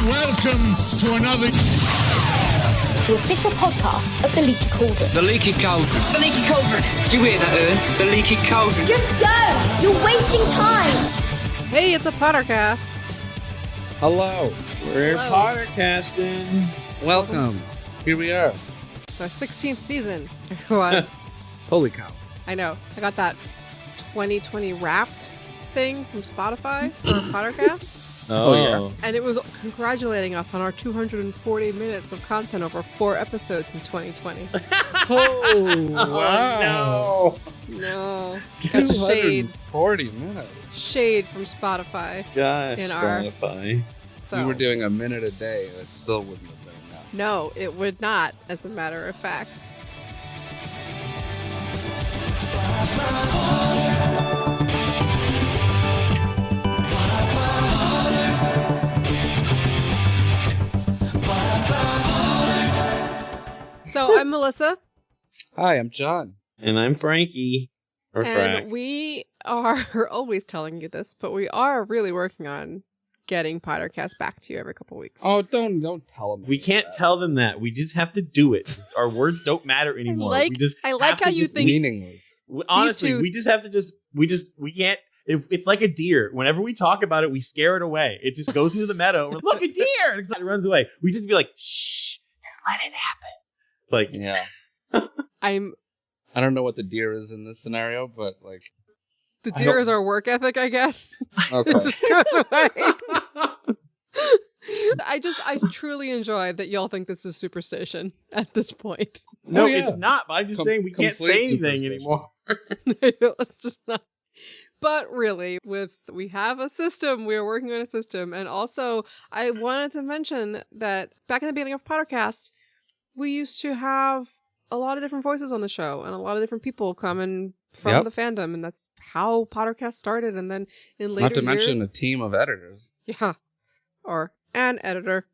Welcome to another... The official podcast of The Leaky Cauldron. The Leaky Cauldron. The Leaky Cauldron. Do you hear that, Ern? The Leaky Cauldron. Just go! You're wasting time! Hey, it's a PotterCast. Hello. We're Hello. PotterCasting. Welcome. Here we are. It's our 16th season, everyone. Holy cow. I know. I got that 2020 Wrapped thing from Spotify for PotterCast. Oh, yeah. And it was congratulating us on our 240 minutes of content over 4 episodes in 2020. Oh, wow. No. Got shade. 240 minutes. Shade from Spotify. Gosh, In our- Spotify. So, We were doing a minute a day. It still wouldn't have been enough. no, it would not, as a matter of fact. So I'm Melissa, Hi, I'm John. And I'm Frankie. Or and Frack. we are always telling you this, but we are really working on getting PotterCast back to you every couple weeks. Oh, don't tell them. We can't tell them that. We just have to do it. Our words don't matter anymore. like- we just I like have to how you just- think- Meaningless. Honestly, two- we just have to we can't. It's like a deer. Whenever we talk about it, we scare it away. It just goes into the meadow. We're, look, a deer! And it runs away. We just have to be like, shh, just let it happen. Like, Yeah. I don't know what the deer is in this scenario, but like... The deer is our work ethic, I guess. Okay. It just goes away. I truly enjoy that y'all think this is Superstation at this point. no, Oh, yeah. it's not. But I'm just saying we can't Complete say anything superstition. anymore. Let's just not. But really, we have a system, we are working on a system. And also, I wanted to mention that back in the beginning of PotterCast, we used to have a lot of different voices on the show and a lot of different people coming from Yep. the fandom. And that's how PotterCast started. And then in later Not to mention years, a team of editors. yeah, or an editor.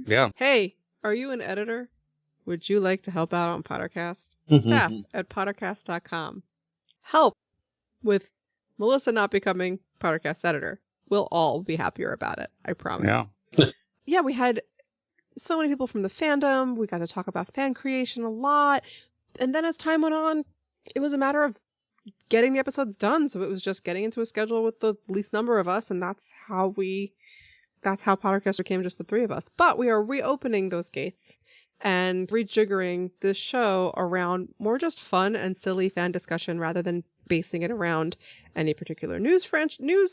Yeah. Hey, are you an editor? Would you like to help out on PotterCast? Mm-hmm. Staff at PotterCast.com. Help with Melissa not becoming PotterCast editor. We'll all be happier about it. I promise. Yeah. Yeah, we had so many people from the fandom. We got to talk about fan creation a lot. And then as time went on, it was a matter of getting the episodes done. So it was just getting into a schedule with the least number of us. And that's how PotterCast became just the 3 of us. But we are reopening those gates and rejiggering this show around more just fun and silly fan discussion rather than basing it around any particular news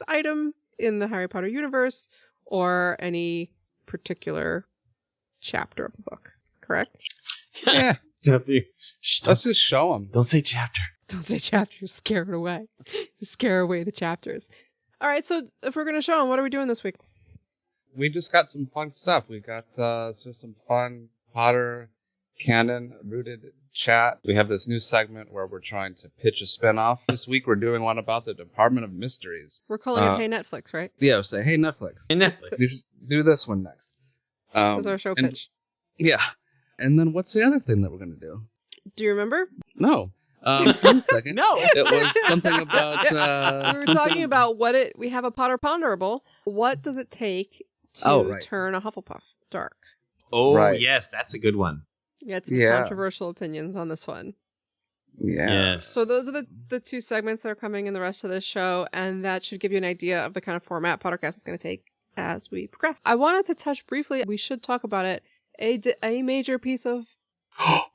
item in the Harry Potter universe or any particular chapter of the book. Correct? Yeah. Let's Let's just show them. don't say chapter. Don't say chapters. Scare it away. Scare away the chapters. All right, so if we're going to show them, what are we doing this week? We just got some fun stuff. We got just some fun Potter canon rooted chat. We have this new segment where we're trying to pitch a spinoff. This week we're doing one about the Department of Mysteries. We're calling it Hey Netflix, right? Yeah, we'll say, hey Netflix, And Netflix. we should do this one next. That's our show and- pitch. Yeah. And then what's the other thing that we're going to do? Do you remember? No. One second. No. It was something about... We were talking about we have a Potter Ponderable. What does it take to Oh, right. turn a Hufflepuff dark? Oh, Right. yes, that's a good one. We had some Yeah. controversial opinions on this one. Yeah. Yes. So those are the 2 segments that are coming in the rest of this show, and that should give you an idea of the kind of format PotterCast is going to take as we progress. I wanted to touch briefly, we should talk about it, a major piece of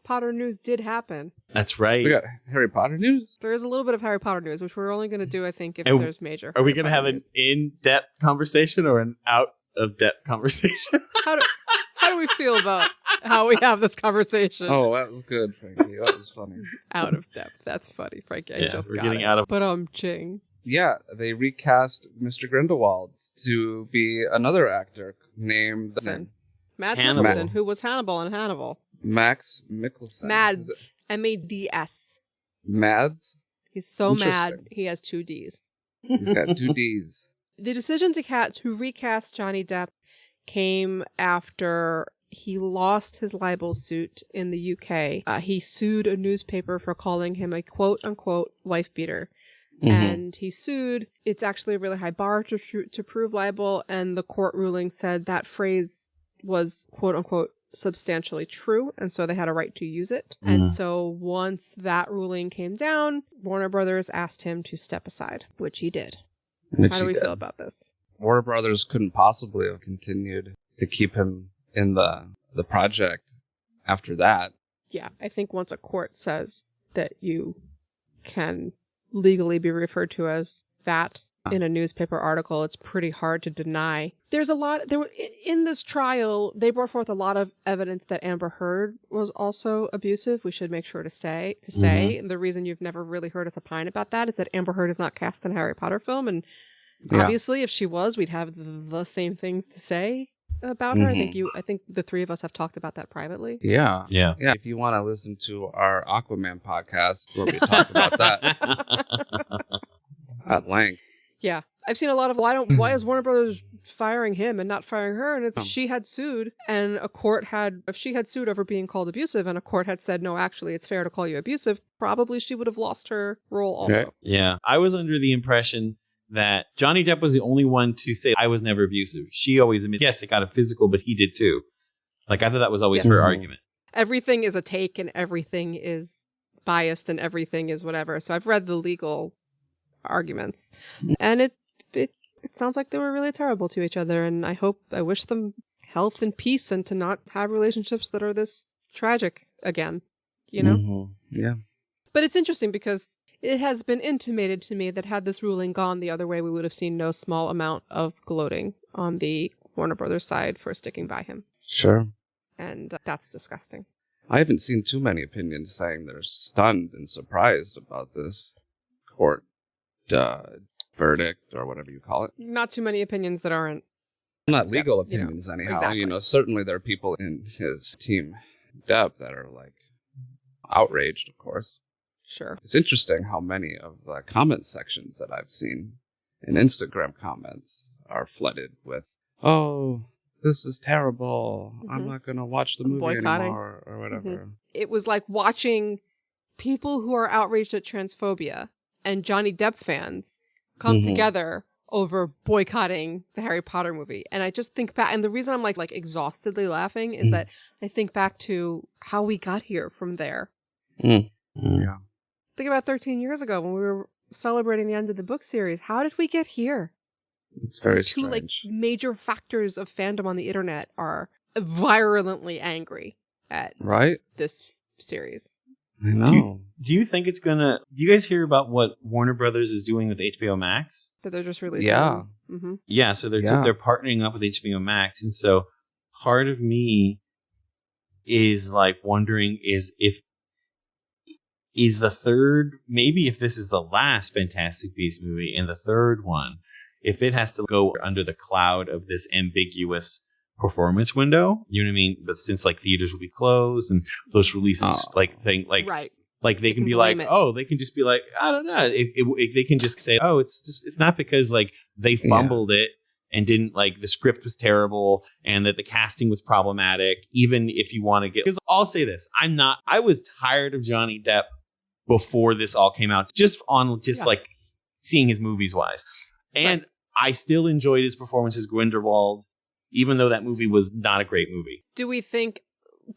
Potter news did happen. That's right. We got Harry Potter news? There is a little bit of Harry Potter news, which we're only going to do, I think, if And there's major. Are we Harry going to Potter have an news. in-depth conversation or an out-of-depth conversation? How do we feel about how we have this conversation? Oh, that was good, Frankie. That was funny. Out of depth. That's funny, Frankie. I Yeah, just we're got getting it. out of- But ching. Yeah, they recast Mr. Grindelwald to be another actor named Mads Hannibal. Mikkelsen, who was Hannibal in Hannibal. Max Mikkelsen. Is it Mads. M-A-D-S. Mads? He's so mad, Interesting. he has 2 Ds. He's got 2 Ds. The decision to recast Johnny Depp came after he lost his libel suit in the UK. He sued a newspaper for calling him a quote-unquote wife beater. And he sued. It's actually a really high bar to prove libel, and the court ruling said that phrase was quote-unquote substantially true, and so they had a right to use it. And so once that ruling came down, Warner Brothers asked him to step aside, which he did. How do we feel about this? Warner Brothers couldn't possibly have continued to keep him in the project after that. Yeah, I think once a court says that you can legally be referred to as that in a newspaper article, it's pretty hard to deny. There's a lot in this trial. They brought forth a lot of evidence that Amber Heard was also abusive. We should make sure to say. And the reason you've never really heard us opine about that is that Amber Heard is not cast in a Harry Potter film, and obviously, if she was, we'd have the same things to say about her. I think the three of us have talked about that privately. Yeah. If you want to listen to our Aquaman podcast, where we talk about that at length. Yeah, I've seen a lot of why is Warner Brothers firing him and not firing her? And if she had sued, and if she had sued over being called abusive, and a court had said no, actually, it's fair to call you abusive, probably she would have lost her role also. Yeah, I was under the impression that Johnny Depp was the only one to say, I was never abusive. She always admitted, yes, it got a physical, but he did too. Like, I thought that was always her argument. Everything is a take, and everything is biased, and everything is whatever. So I've read the legal arguments, and it sounds like they were really terrible to each other, and I wish them health and peace, and to not have relationships that are this tragic again, you know? Yeah. But it's interesting because it has been intimated to me that had this ruling gone the other way, we would have seen no small amount of gloating on the Warner Brothers side for sticking by him. Sure. And that's disgusting. I haven't seen too many opinions saying they're stunned and surprised about this court verdict or whatever you call it. Not too many opinions that aren't. Not legal opinions, anyhow. Exactly. Certainly there are people in his team, Depp, that are like outraged, of course. Sure. It's interesting how many of the comment sections that I've seen in Instagram comments are flooded with, oh, this is terrible. I'm not going to watch the movie anymore or whatever. It was like watching people who are outraged at transphobia and Johnny Depp fans come together over boycotting the Harry Potter movie. And I just think back, and the reason I'm like exhaustedly laughing is that I think back to how we got here from there. Yeah. Think about 13 years ago when we were celebrating the end of the book series. How did we get here? It's very strange. Two major factors of fandom on the internet are virulently angry at this series. I know. Do you think it's gonna? Do you guys hear about what Warner Brothers is doing with HBO Max? That they're just releasing. Yeah. Yeah. So they're partnering up with HBO Max, and so part of me is like wondering is the third, maybe if this is the last Fantastic Beasts movie and the third one, if it has to go under the cloud of this ambiguous performance window, you know what I mean? But since like theaters will be closed and those releases they can be like, they can just be like, I don't know. They can just say, it's not because like they fumbled it and didn't like the script was terrible and that the casting was problematic. Even if you want to get, because I'll say this, I was tired of Johnny Depp before this all came out, like seeing his movies wise. And I still enjoyed his performance as Grindelwald, even though that movie was not a great movie. Do we think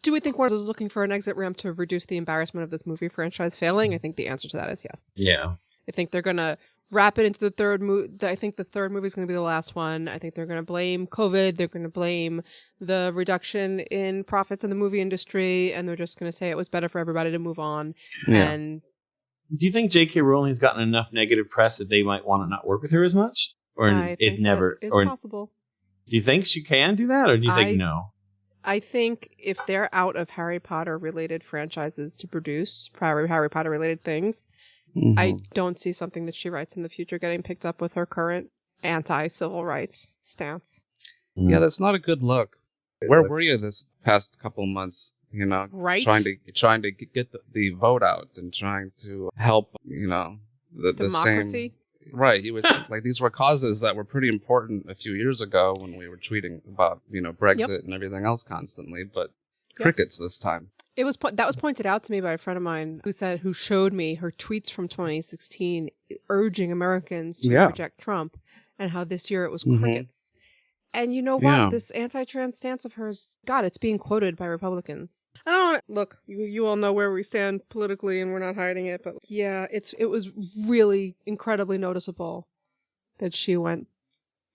Warner is looking for an exit ramp to reduce the embarrassment of this movie franchise failing? I think the answer to that is yes. Yeah. I think they're going to wrap it into the third movie. I think the third movie is going to be the last one. I think they're going to blame COVID. They're going to blame the reduction in profits in the movie industry. And they're just going to say it was better for everybody to move on. Yeah. And do you think J.K. Rowling has gotten enough negative press that they might want to not work with her as much? Or it's never... It's possible. Do you think she can do that? Or do you think no? I think if they're out of Harry Potter related franchises to produce Harry Potter related things, I don't see something that she writes in the future getting picked up with her current anti-civil rights stance. Yeah, that's not a good look. Where were you this past couple of months? You know, trying to get the vote out and trying to help, you know, the democracy. Same, Right. You would think, like, these were causes that were pretty important a few years ago when we were tweeting about, Brexit and everything else constantly, but crickets this time. It was that was pointed out to me by a friend of mine who showed me her tweets from 2016 urging Americans to reject Trump, and how this year it was crickets. And you know what? Yeah. This anti-trans stance of hers, God, it's being quoted by Republicans. I don't want to look. You all know where we stand politically, and we're not hiding it. But yeah, it was really incredibly noticeable that she went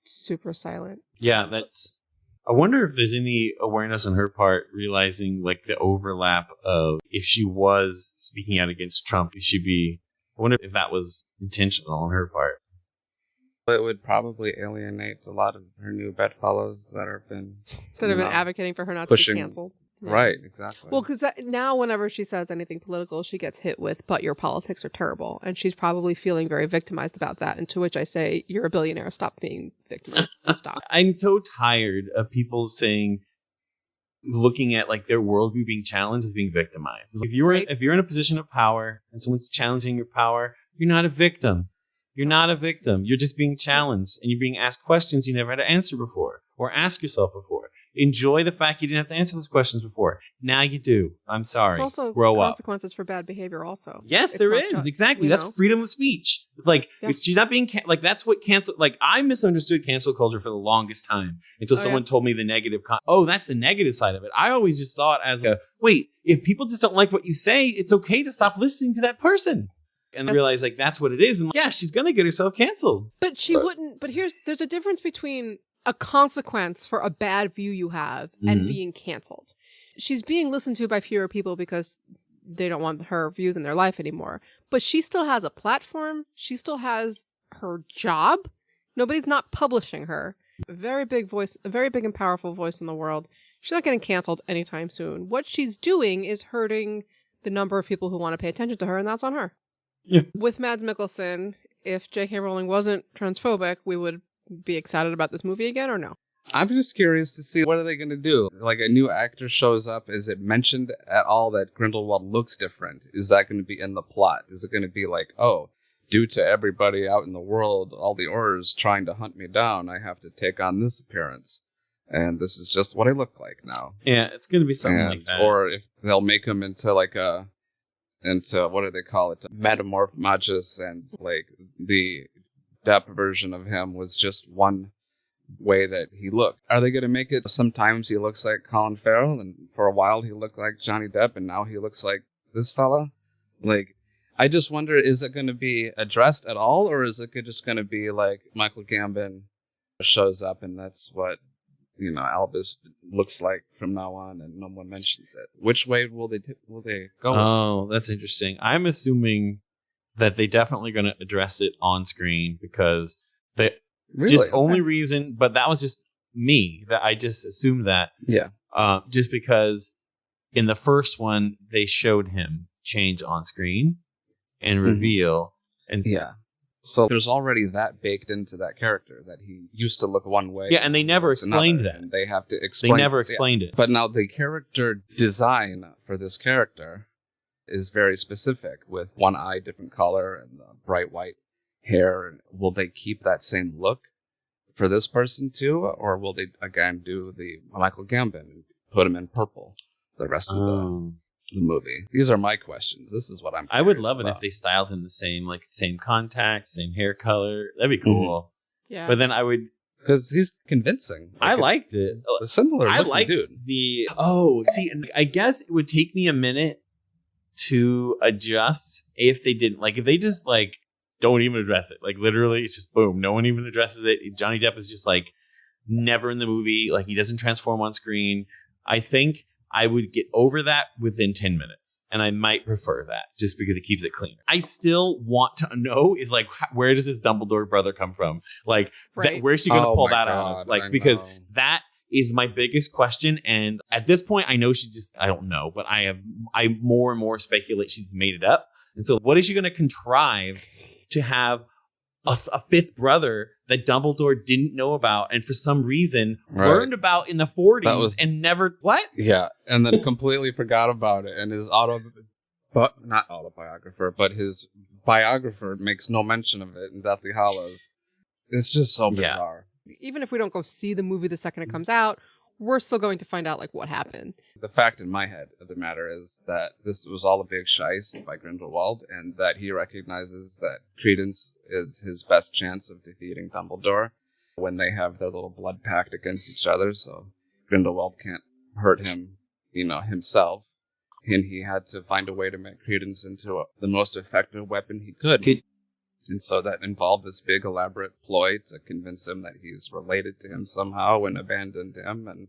super silent. Yeah, that's. I wonder if there's any awareness on her part, realizing like the overlap of if she was speaking out against Trump, I wonder if that was intentional on her part. It would probably alienate a lot of her new bedfellows that have been advocating for her not to be canceled. Yeah. Right, exactly. Well, because now whenever she says anything political, she gets hit with, but your politics are terrible. And she's probably feeling very victimized about that. And to which I say, you're a billionaire. Stop being victimized. Stop. I'm so tired of people looking at like their worldview being challenged as being victimized. If you're in a position of power and someone's challenging your power, you're not a victim. You're not a victim. You're just being challenged, and you're being asked questions you never had to answer before or ask yourself before. Enjoy the fact you didn't have to answer those questions before. Now you do. I'm sorry. It's also Grow consequences for bad behavior also. Yes, there is. Exactly. That's freedom of speech. It's like, she's not being, that's what cancel, like, I misunderstood cancel culture for the longest time until someone told me the negative, that's the negative side of it. I always just saw it as wait, if people just don't like what you say, it's okay to stop listening to that person. And realize, like, that's what it is. And she's going to get herself canceled. But she wouldn't. But there's a difference between a consequence for a bad view you have and being canceled. She's being listened to by fewer people because they don't want her views in their life anymore. But she still has a platform. She still has her job. Nobody's not publishing her. A very big voice, a very big and powerful voice in the world. She's not getting canceled anytime soon. What she's doing is hurting the number of people who want to pay attention to her, and that's on her. Yeah. With Mads Mikkelsen, if J.K. Rowling wasn't transphobic, we would be excited about this movie again, or no? I'm just curious to see what are they going to do. Like, a new actor shows up. Is it mentioned at all that Grindelwald looks different? Is that going to be in the plot? Is it going to be like, due to everybody out in the world, all the Aurors trying to hunt me down, I have to take on this appearance? And this is just what I look like now. Yeah, it's going to be something like that. Or if they'll make him into like into what do they call it? Metamorph Magus, and like the Depp version of him was just one way that he looked. Are they going to make it sometimes he looks like Colin Farrell, and for a while he looked like Johnny Depp, and now he looks like this fella? Like, I just wonder, is it going to be addressed at all, or is it just going to be like Michael Gambon shows up and that's what Albus looks like from now on, and no one mentions it? Which way will they go? Oh, that's interesting. I'm assuming that they definitely going to address it on screen, because only reason, but that was just me, that I just assumed that. Yeah. Just because in the first one they showed him change on screen and reveal, and so there's already that baked into that character, that he used to look one way. Yeah, and they never explained that. And they have to explain. They never explained it. But now the character design for this character is very specific, with one eye different color and the bright white hair. And will they keep that same look for this person too, or will they again do the Michael Gambon and put him in purple the rest of the movie? These are my questions. This is what I would love it if they styled him the same, like same contacts, same hair color. That'd be cool. Yeah. But then I would, because he's convincing. I liked it. The similar. I liked dude. I guess it would take me a minute to adjust if they didn't, like, if they just like don't even address it. Like, literally, it's just boom. No one even addresses it. Johnny Depp is just like never in the movie. Like, he doesn't transform on screen. I think I would get over that within 10 minutes. And I might prefer that just because it keeps it clean. I still want to know is like, where does this Dumbledore brother come from? Like, where's she going to pull that out of? Like, because that is my biggest question. And at this point, I know I don't know, but I more and more speculate she's made it up. And so what is she going to contrive to have a fifth brother that Dumbledore didn't know about and for some reason learned about in the 40s and never... What? Yeah, and then completely forgot about it. And his not autobiographer, but his biographer makes no mention of it in Deathly Hallows. It's just so bizarre. Even if we don't go see the movie the second it comes out, we're still going to find out like what happened. The fact in my head of the matter is that this was all a big sheist by Grindelwald, and that he recognizes that Credence is his best chance of defeating Dumbledore when they have their little blood pact against each other, so Grindelwald can't hurt him, himself. And he had to find a way to make Credence into the most effective weapon he could. And so that involved this big elaborate ploy to convince him that he's related to him somehow and abandoned him and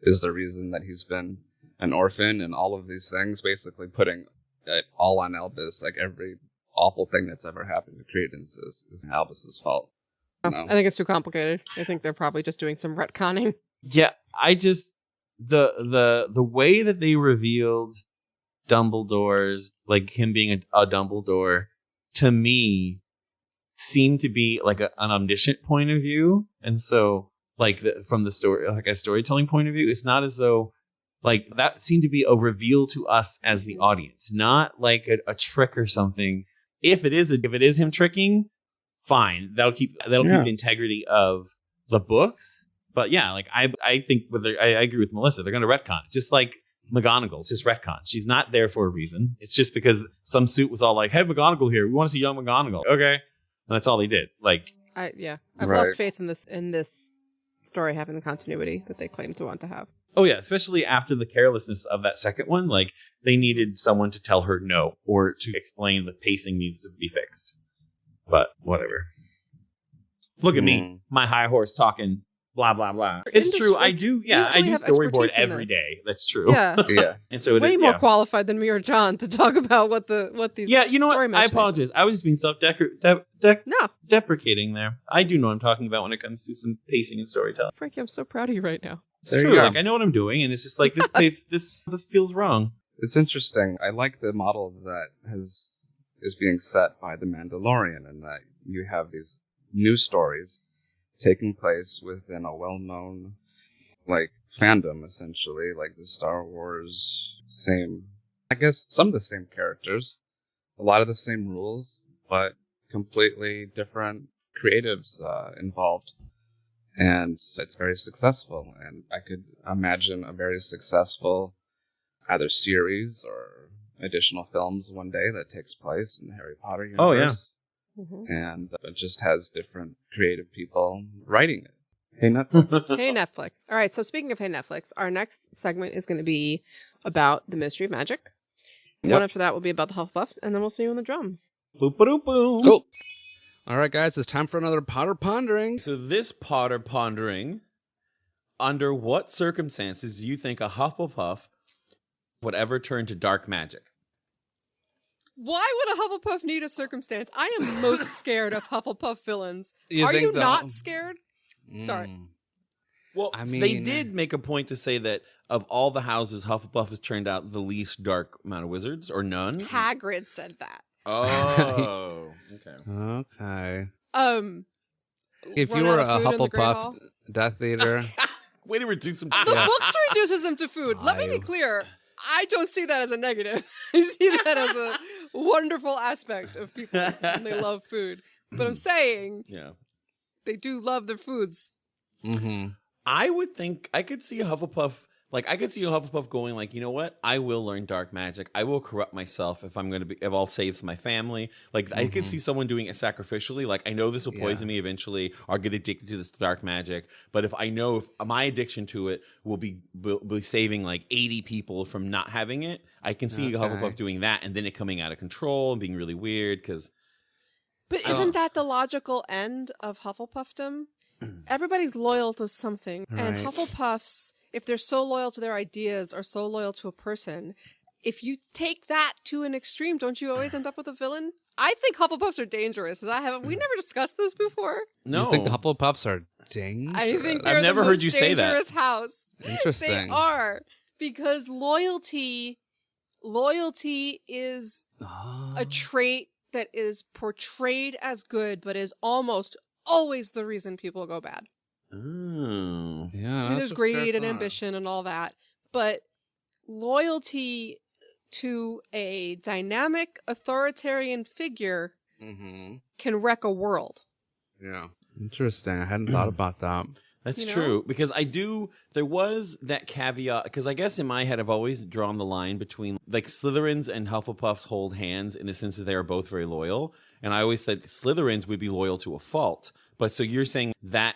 is the reason that he's been an orphan and all of these things, basically putting it all on Albus. Like every awful thing that's ever happened to Credence is Albus's fault. I think it's too complicated. I think they're probably just doing some retconning. Yeah, I just the way that they revealed Dumbledore's, like him being a Dumbledore, to me seemed to be like an omniscient point of view, and so like from the story, like a storytelling point of view, it's not as though like that seemed to be a reveal to us as the audience, not like a trick or something. If it is him tricking, fine, that'll keep the integrity of the books. But yeah, like I think I agree with Melissa. They're going to retcon it, just like McGonagall. It's just retcon. She's not there for a reason. It's just because some suit was all like, "Hey, McGonagall here. We want to see young McGonagall." Okay, and that's all they did. Like, I've lost faith in this story having the continuity that they claim to want to have. Oh yeah, especially after the carelessness of that second one. Like they needed someone to tell her no or to explain the pacing needs to be fixed. But whatever. Look at me, my high horse talking. Blah blah blah. It's true. I do. Yeah, I do storyboard every day. That's true. Yeah, yeah. And so way more qualified than me or John to talk about what these. Yeah, you know what? I apologize. I was just being self-deprecating there. I do know what I'm talking about when it comes to some pacing and storytelling. Frankie, I'm so proud of you right now. It's true. Like I know what I'm doing, and it's just like this feels wrong. It's interesting. I like the model that is being set by The Mandalorian, and that you have these new stories taking place within a well-known, like, fandom, essentially, like the Star Wars, I guess some of the same characters, a lot of the same rules, but completely different creatives involved. And it's very successful, and I could imagine a very successful either series or additional films one day that takes place in the Harry Potter universe. Oh, yeah. Mm-hmm. And it just has different creative people writing it. Hey, Netflix. Hey, Netflix. All right, so speaking of Hey, Netflix, our next segment is going to be about the Ministry of Magic. Yep. One after that will be about the Hufflepuffs, and then we'll see you on the drums. Boop, boop, boop. Cool. All right, guys, it's time for another Potter Pondering. So this Potter Pondering, under what circumstances do you think a Hufflepuff would ever turn to dark magic? Why would a Hufflepuff need a circumstance? I am most scared of Hufflepuff villains. You Are think you the- not scared? Sorry. Well, I they mean- did make a point to say that of all the houses, Hufflepuff has turned out the least dark amount of wizards, or none. Hagrid said that. Oh, okay. Okay. If Run you were out a of food in the Great Hall? Hufflepuff Death Eater, Way to reduce them. The books reduces them to food. Let me be clear. I don't see that as a negative. I see that as a wonderful aspect of people and they love food. But I'm saying they do love their foods. mm-hmm. I would think I could see a Hufflepuff. Like I could see a Hufflepuff going like, you know what? I will learn dark magic. I will corrupt myself if I'll save my family. Like I could see someone doing it sacrificially. Like I know this will poison me eventually, or get addicted to this dark magic. But if I know if my addiction to it will be saving like 80 people from not having it, I can see a Hufflepuff doing that, and then it coming out of control and being really weird. But isn't that the logical end of Hufflepuffdom? Everybody's loyal to something. Right. And Hufflepuffs, if they're so loyal to their ideas or so loyal to a person, if you take that to an extreme, don't you always end up with a villain? I think Hufflepuffs are dangerous. We never discussed this before. No, You think the Hufflepuffs are dangerous? I think they're I've never the heard most you say that. dangerous house. Interesting. They are. Because loyalty is a trait that is portrayed as good, but is almost always the reason people go bad. Oh. Yeah, I mean, there's greed and ambition and all that, but loyalty to a dynamic authoritarian figure Mm-hmm. can wreck a world. Yeah. Interesting. I hadn't thought about that. That's You know? true, because there was that caveat, because I guess in my head I've always drawn the line between, like, Slytherins and Hufflepuffs hold hands in the sense that they are both very loyal, and I always said Slytherins would be loyal to a fault. But so you're saying that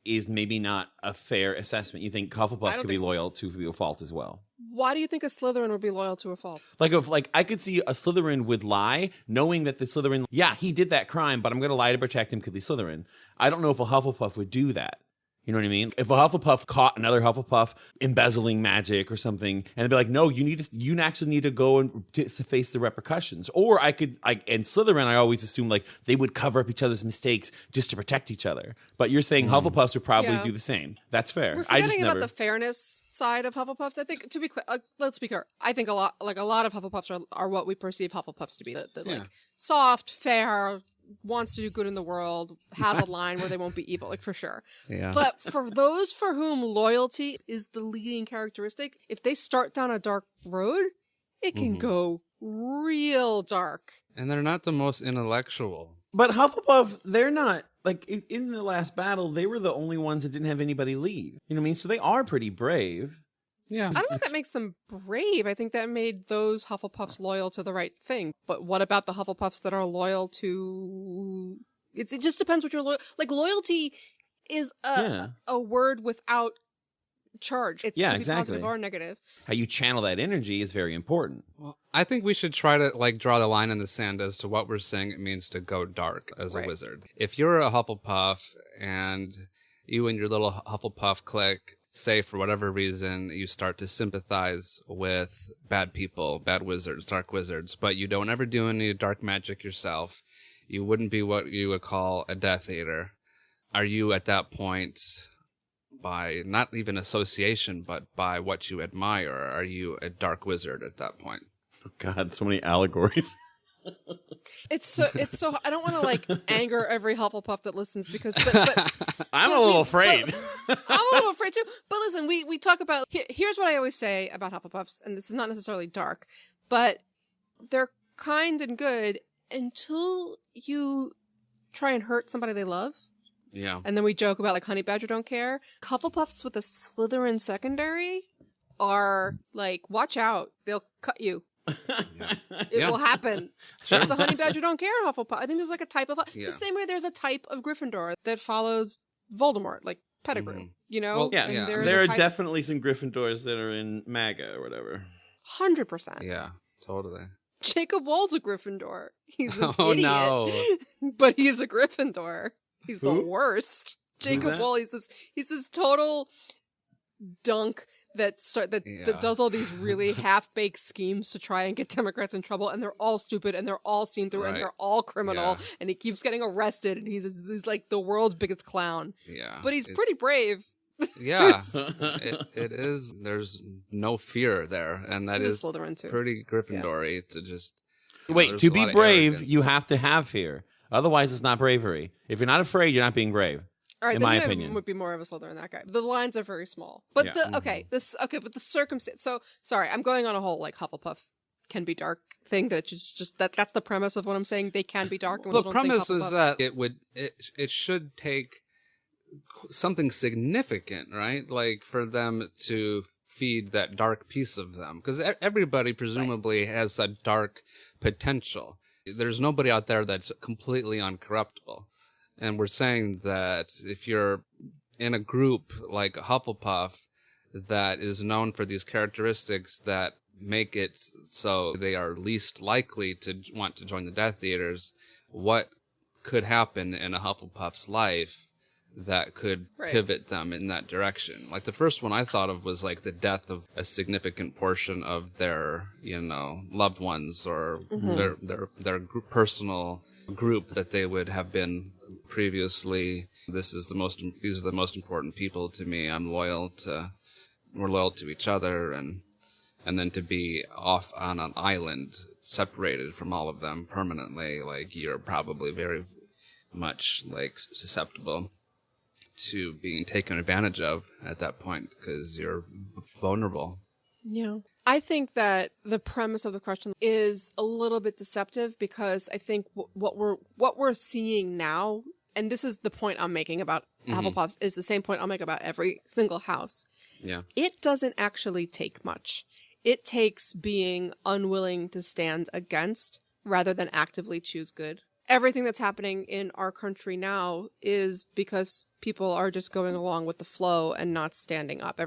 is maybe not a fair assessment. You think Hufflepuffs could be loyal to a fault as well? Why do you think a Slytherin would be loyal to a fault? Like I could see a Slytherin would lie, knowing that the Slytherin, yeah, he did that crime, but I'm going to lie to protect him because he's Slytherin. I don't know if a Hufflepuff would do that. You know what I mean? If a Hufflepuff caught another Hufflepuff embezzling magic or something, and they'd be like, "No, you actually need to go and to face the repercussions." Or and Slytherin, I always assume like they would cover up each other's mistakes just to protect each other. But you're saying Hufflepuffs would probably do the same. That's fair. We're forgetting about the fairness side of Hufflepuffs. I think, to be clear, let's be clear. I think a lot of Hufflepuffs are what we perceive Hufflepuffs to be. Like soft, fair, wants to do good in the world, has a line where they won't be evil, like for sure. Yeah. But for those for whom loyalty is the leading characteristic, if they start down a dark road, it can go real dark. And they're not the most intellectual. But Hufflepuff, they're not, like, in the last battle, they were the only ones that didn't have anybody leave. You know what I mean? So they are pretty brave. Yeah. I don't think that makes them brave. I think that made those Hufflepuffs loyal to the right thing. But what about the Hufflepuffs that are loyal to... It just depends what you're loyal... Like, loyalty is a word without charge. It's can be positive or negative. How you channel that energy is very important. Well, I think we should try to like draw the line in the sand as to what we're saying it means to go dark as a wizard. If you're a Hufflepuff and you and your little Hufflepuff clique say for whatever reason you start to sympathize with bad people, bad wizards, dark wizards, but you don't ever do any dark magic yourself, you wouldn't be what you would call a Death Eater. Are you at that point, by not even association, but by what you admire, are you a dark wizard at that point? Oh God, so many allegories. It's so I don't want to like anger every Hufflepuff that listens because but I'm a little afraid. I'm a little afraid too. But listen, we talk about here's what I always say about Hufflepuffs, and this is not necessarily dark, but they're kind and good until you try and hurt somebody they love. Yeah. And then we joke about like Honey Badger don't care. Hufflepuffs with a Slytherin secondary are like, watch out, they'll cut you. It will happen. The Honey Badger don't care Hufflepuff. I think there's like a type of the same way there's a type of Gryffindor that follows Voldemort, like Pettigrew. You know, well, and there are definitely some Gryffindors that are in MAGA or whatever. 100%. Yeah, totally. Jacob Wool's a Gryffindor. He's an Oh idiot, no! but he's a Gryffindor. He's the worst. Jacob Wool. He's this total dunk that does all these really half-baked schemes to try and get Democrats in trouble, and they're all stupid, and they're all seen through, and they're all criminal, and he keeps getting arrested, and he's like the world's biggest clown. Yeah, but he's pretty brave. Yeah, it is. There's no fear there, and that is Slytherin too. Pretty Gryffindor-y to just... Wait, to be brave, you have to have fear. Otherwise, it's not bravery. If you're not afraid, you're not being brave. All right, in then my you opinion, would be more of a Slytherin than that guy. The lines are very small, but but the circumstance. So sorry, I'm going on a whole like Hufflepuff can be dark thing. That that's the premise of what I'm saying. They can be dark. And the premise is that it should take something significant, right? Like for them to feed that dark piece of them, because everybody presumably has a dark potential. There's nobody out there that's completely uncorruptible. And we're saying that if you're in a group like Hufflepuff that is known for these characteristics that make it so they are least likely to want to join the Death Eaters, what could happen in a Hufflepuff's life that could pivot them in that direction? Like the first one I thought of was like the death of a significant portion of their, loved ones or their personal group that they would have been previously. These are the most important people to me. We're loyal to each other, and then to be off on an island separated from all of them permanently, like you're probably very much like susceptible to being taken advantage of at that point because you're vulnerable. Yeah. I think that the premise of the question is a little bit deceptive because I think what we're seeing now, and this is the point I'm making about Hufflepuffs, is the same point I'll make about every single house. Yeah. It doesn't actually take much. It takes being unwilling to stand against rather than actively choose good. Everything that's happening in our country now is because people are just going along with the flow and not standing up.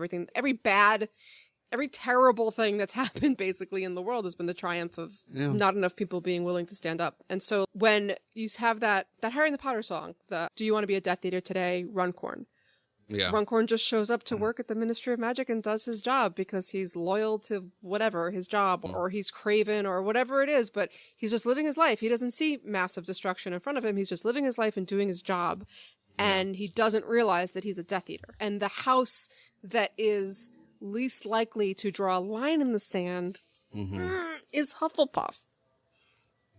Every terrible thing that's happened basically in the world has been the triumph of not enough people being willing to stand up. And so when you have that Harry and the Potter song, the "Do you want to be a Death Eater today?" Runcorn. Yeah. Runcorn just shows up to work at the Ministry of Magic and does his job because he's loyal to whatever, his job, or he's craven or whatever it is, but he's just living his life. He doesn't see massive destruction in front of him. He's just living his life and doing his job. And he doesn't realize that he's a Death Eater. And the house that is least likely to draw a line in the sand is Hufflepuff.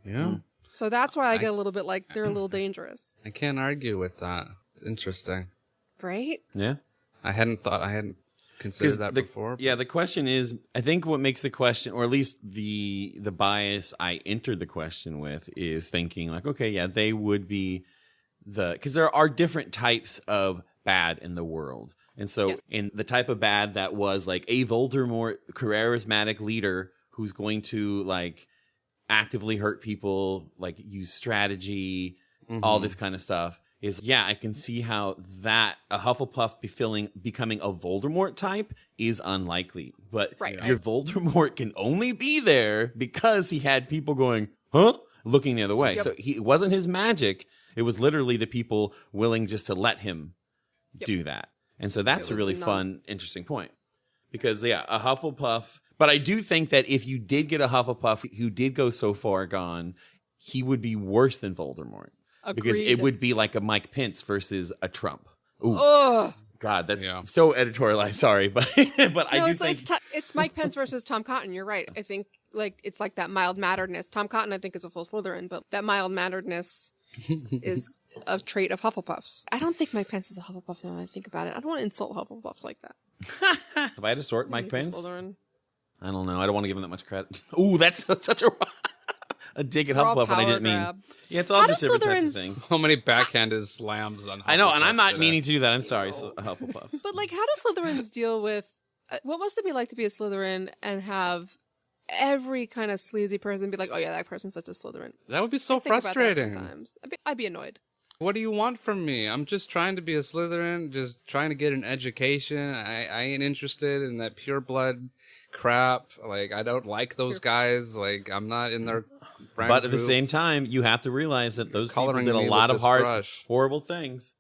Yeah. So that's why I get a little bit like they're a little dangerous. I can't argue with that. It's interesting. Right? Yeah. I hadn't considered that before. Yeah, the question is, I think what makes the question, or at least the bias I entered the question with, is thinking like, okay, yeah, they would be because there are different types of bad in the world. And so in the type of bad that was like a Voldemort charismatic leader who's going to like actively hurt people, like use strategy, all this kind of stuff is, I can see how that a Hufflepuff becoming a Voldemort type is unlikely. But your Voldemort can only be there because he had people going, huh? Looking the other way. So it wasn't his magic. It was literally the people willing just to let him do that. And so that's a really fun, interesting point. Because, a Hufflepuff... But I do think that if you did get a Hufflepuff who did go so far gone, he would be worse than Voldemort. Agreed. Because it would be like a Mike Pence versus a Trump. Ooh. Ugh. God, that's so editorialized. Sorry, but I do think... It's Mike Pence versus Tom Cotton. You're right. I think it's like that mild-manneredness. Tom Cotton, I think, is a full Slytherin, but that mild-manneredness... is a trait of Hufflepuffs. I don't think Mike Pence is a Hufflepuff now that I think about it. I don't want to insult Hufflepuffs like that. If I had to sort Mike Pence, Slytherin. I don't know. I don't want to give him that much credit. Ooh, that's such a dig at Hufflepuff, and I didn't mean. Yeah, it's all just different types of things. So many backhanded slams on Hufflepuff. I know, and I'm not meaning to do that. I'm sorry, Hufflepuffs. But like, how do Slytherins deal with what must it be like to be a Slytherin and have every kind of sleazy person be like, oh yeah, that person's such a Slytherin? That would be so frustrating. Sometimes I'd be annoyed. What do you want from me? I'm just trying to be a Slytherin, just trying to get an education. I ain't interested in that pure blood crap. Like, I don't like those guys. Like, I'm not in their friend But at the group. same time, you have to realize that those people Coloring did a me lot with of this brush. horrible things.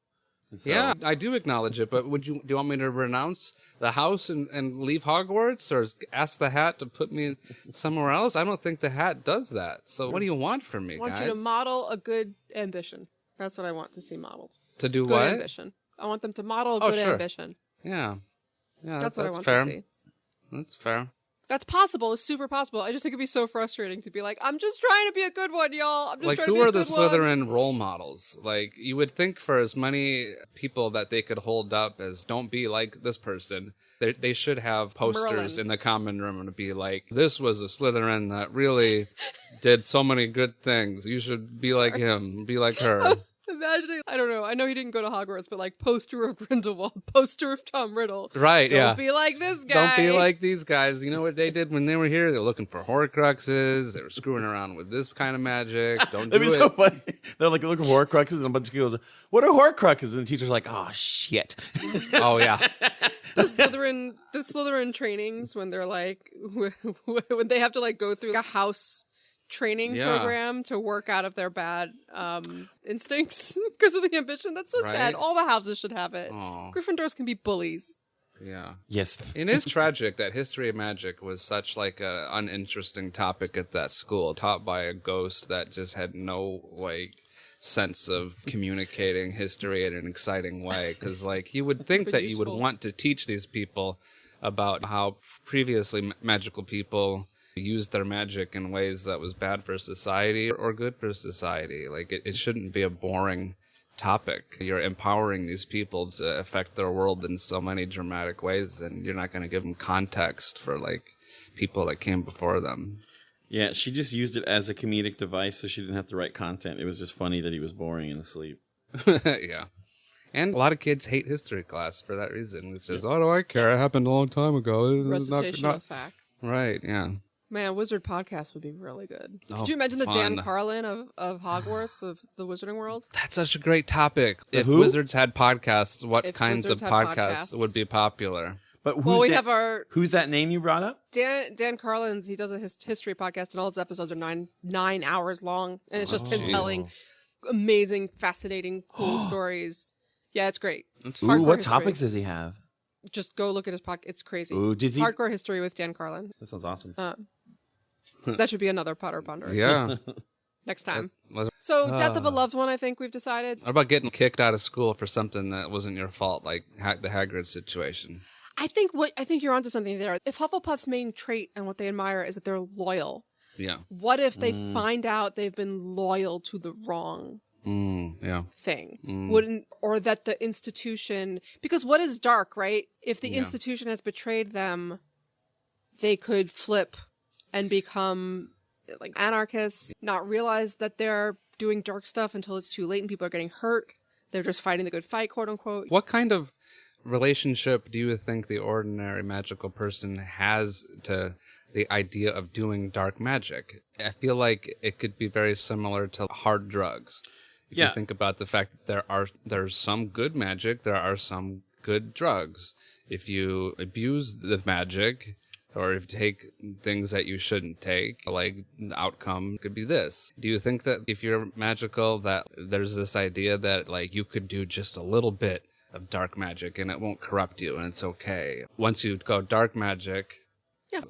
And so- Yeah, I do acknowledge it, but do you want me to renounce the house and leave Hogwarts, or ask the hat to put me somewhere else? I don't think the hat does that. So what do you want from me, I want guys? you to model a good ambition. That's what I want to see modeled. To do good what? ambition. I want them to model a good ambition. Yeah. That's what I want fair. to see. That's fair. That's possible. It's super possible. I just think it'd be so frustrating to be like, I'm just trying to be a good one, y'all. I'm just Like, trying to who be a are the good one. Slytherin role models? Like, you would think for as many people that they could hold up as don't be like this person, they should have posters Merlin. in the common room to be like, this was a Slytherin that really did so many good things. You should be like him, be like her. Imagining, I don't know. I know he didn't go to Hogwarts, but like poster of Grindelwald, poster of Tom Riddle. Right, Don't be like this guy. Don't be like these guys. You know what they did when they were here? They're looking for Horcruxes. They were screwing around with this kind of magic. Don't do That'd be it. so funny. They're like looking for Horcruxes, and a bunch of kids, what are Horcruxes? And the teacher's like, oh, shit. Oh, yeah. the Slytherin trainings when they're like, when they have to like go through a house training program to work out of their bad instincts because of the ambition. That's so sad. All the houses should have it. Aw. Gryffindors can be bullies. Yeah. Yes. It is tragic that history of magic was such like an uninteresting topic at that school, taught by a ghost that just had no like sense of communicating history in an exciting way. Because like you would think that you would want to teach these people about how previously magical people used their magic in ways that was bad for society or good for society. Like it shouldn't be a boring topic. You're empowering these people to affect their world in so many dramatic ways, and you're not going to give them context for like people that came before them. Yeah, she just used it as a comedic device so she didn't have to write content. It was just funny that he was boring and asleep. Yeah. And a lot of kids hate history class for that reason. It's just, oh, do I care? It happened a long time ago. It's Recitation of facts. Right, yeah. Man, Wizard Podcast would be really good. Oh, Could you imagine the fun. Dan Carlin of Hogwarts, of the Wizarding World? That's such a great topic. If who? Wizards had podcasts, what If kinds of Wizards had podcasts podcasts. would be popular? But who's Well, we that, have our who's that name you brought up? Dan Carlin's. He does a history podcast, and all his episodes are nine hours long, and it's just him Jeez. telling amazing, fascinating, cool stories. Yeah, it's great. That's Ooh, Hardcore what history. topics does he have? Just go look at his podcast. It's crazy. Ooh, does he? Hardcore history with Dan Carlin. That sounds awesome. That should be another Potter Ponder. Yeah. Next time. What So, death of a loved one. I think we've decided. about getting kicked out of school for something that wasn't your fault, like the Hagrid situation? I think you're onto something there. If Hufflepuff's main trait and what they admire is that they're loyal, Yeah. what if they find out they've been loyal to the wrong Yeah. thing? Wouldn't, or that the institution, because what is dark, right? If the institution has betrayed them, they could flip and become like anarchists, not realize that they're doing dark stuff until it's too late and people are getting hurt. They're just fighting the good fight, quote unquote. What kind of relationship do you think the ordinary magical person has to the idea of doing dark magic? I feel like it could be very similar to hard drugs. If you think about the fact that there's some good magic, there are some good drugs. If you abuse the magic, or if you take things that you shouldn't take, like the outcome could be this. Do you think that if you're magical, that there's this idea that like you could do just a little bit of dark magic and it won't corrupt you and it's okay? Once you go dark magic,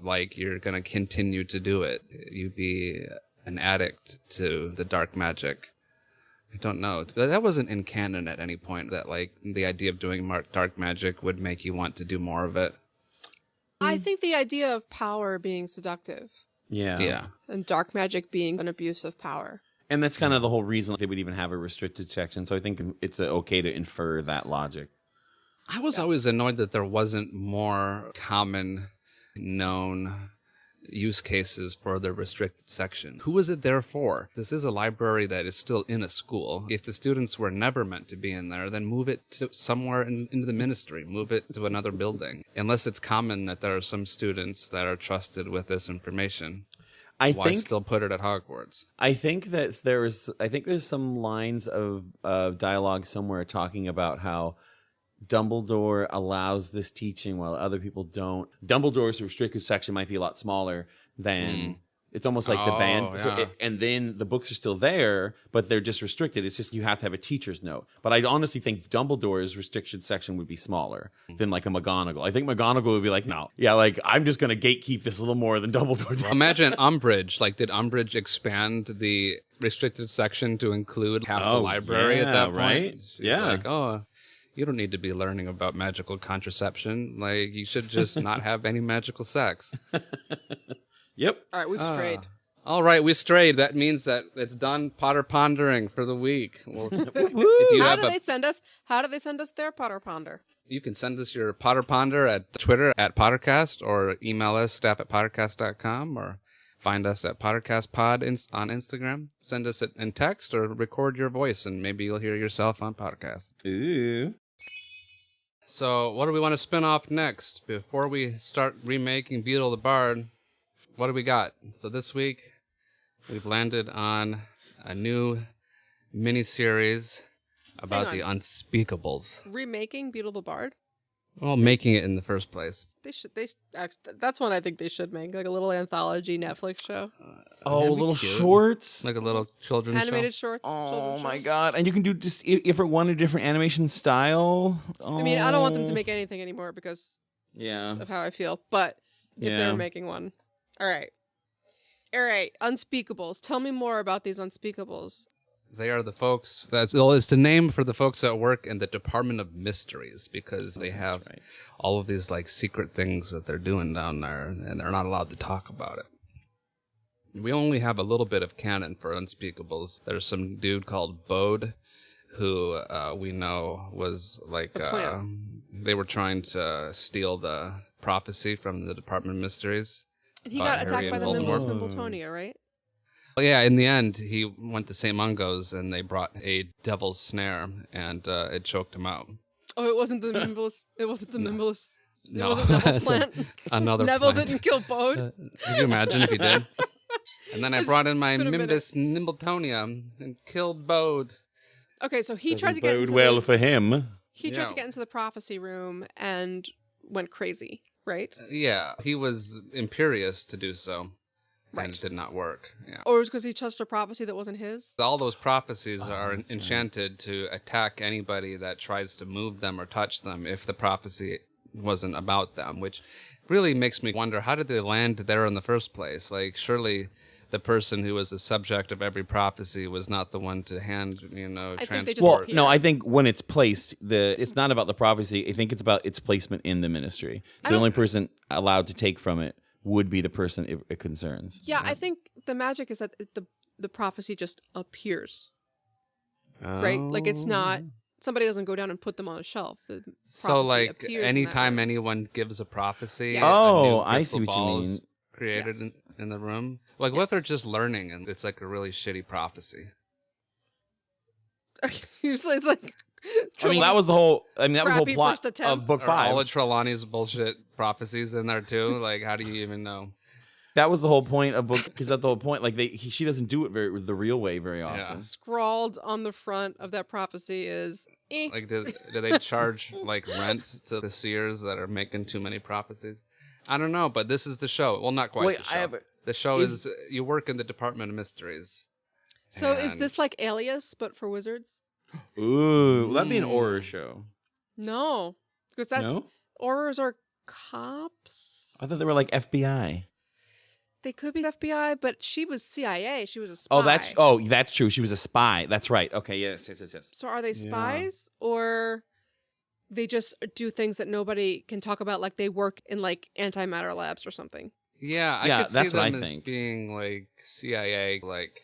like you're going to continue to do it. You'd be an addict to the dark magic. I don't know. That wasn't in canon at any point, that like the idea of doing dark magic would make you want to do more of it. I think the idea of power being seductive Yeah. and dark magic being an abuse of power. And that's kind of the whole reason they would even have a restricted section. So I think it's okay to infer that logic. I was always annoyed that there wasn't more common known use cases for the restricted section. Who is it there for? This is a library that is still in a school. If the students were never meant to be in there, then move it to somewhere into the ministry. Move it to another building. Unless it's common that there are some students that are trusted with this information. Why still put it at Hogwarts? I think that there's some lines of dialogue somewhere talking about how Dumbledore allows this teaching while other people don't. Dumbledore's restricted section might be a lot smaller than it's almost like the band. Yeah. So and then the books are still there, but they're just restricted. It's just you have to have a teacher's note. But I honestly think Dumbledore's restricted section would be smaller than like a McGonagall. I think McGonagall would be like, no. Yeah, like I'm just going to gatekeep this a little more than Dumbledore did. Imagine Umbridge. Like, did Umbridge expand the restricted section to include half the library at that point? Right? She's like, oh, you don't need to be learning about magical contraception. Like, you should just not have any magical sex. Yep. All right, we've strayed. All right, we strayed. That means that it's done Potter Pondering for the week. Well, How do they send us their Potter Ponder? You can send us your Potter Ponder at Twitter at PotterCast, or email us staff@pottercast.com, or find us at PotterCastPod on Instagram. Send us it in text or record your voice, and maybe you'll hear yourself on podcast. Ooh. So what do we want to spin off next? Before we start remaking Beetle the Bard, what do we got? So this week, we've landed on a new mini-series about the Unspeakables. Remaking Beetle the Bard? Well, making it in the first place. That's one I think they should make, like a little anthology Netflix show. Oh, little shorts. Like a little children's Animated show. shorts. Oh my god. And you can do just if it wanted a different animation style. Oh. I mean, I don't want them to make anything anymore because Yeah. of how I feel, but if they were making one. All right. Unspeakables. Tell me more about these Unspeakables. They are the folks, it's the name for the folks that work in the Department of Mysteries, because they have all of these like secret things that they're doing down there, and they're not allowed to talk about it. We only have a little bit of canon for Unspeakables. There's some dude called Bode, who we know was like, they were trying to steal the prophecy from the Department of Mysteries. And he about got Harry attacked by and the Voldemort. Mimbletonia, right? Well, yeah, in the end, he went to St. Mungo's and they brought a devil's snare and it choked him out. Oh, it wasn't the Mimbless. It wasn't the Mimbless. It No. wasn't Neville's plant. Another Neville plant. didn't kill Bode. Could you imagine if he did? And then I brought in my been a minute. Nimbus Nimbletonia and killed Bode. Okay, so he tried to get Bode into well the, for him. he tried Yeah. to get into the prophecy room and went crazy, right? Yeah, he was imperious to do so. Right. And it did not work. Yeah. Or it was because he touched a prophecy that wasn't his? All those prophecies are enchanted to attack anybody that tries to move them or touch them if the prophecy wasn't about them, which really makes me wonder, how did they land there in the first place? Like, surely the person who was the subject of every prophecy was not the one to think they just Well, appear. no, I think when it's placed, it's not about the prophecy. I think it's about its placement in the ministry. So the only person allowed to take from it would be the person it concerns. Yeah, I think the magic is that the prophecy just appears, right? Like, it's not... Somebody doesn't go down and put them on a shelf. The So, prophecy like, appears in that anytime room. anyone gives a prophecy, Yes. a Oh, new I see crystal what you ball mean. is created Yes. in the room. Like, what they're Yes. just learning, and it's like a really shitty prophecy. it's like... I mean, that was the whole. I mean, that was the Crappy whole plot first attempt. of book Are all 5. of Trelawney's bullshit prophecies in there too? Like, how do you even know? That was the whole point of book, because that's the whole point. Like, she doesn't do it the real way very often. Yeah. Scrawled on the front of that prophecy is... Like, do they charge like rent to the seers that are making too many prophecies? I don't know, but this is the show. Well, not quite Wait, the show. I have The show is- is you work in the Department of Mysteries. So is And- this like Alias, but for wizards? Ooh, that'd be an horror show. No. Because that's... No? Horrors are cops? I thought they were like FBI. They could be FBI, but she was CIA. She was a spy. That's true. She was a spy. That's right. Okay, yes. So are they spies or they just do things that nobody can talk about, like they work in like antimatter labs or something? Yeah, I Yeah, could see that's what I them as think. being like CIA, like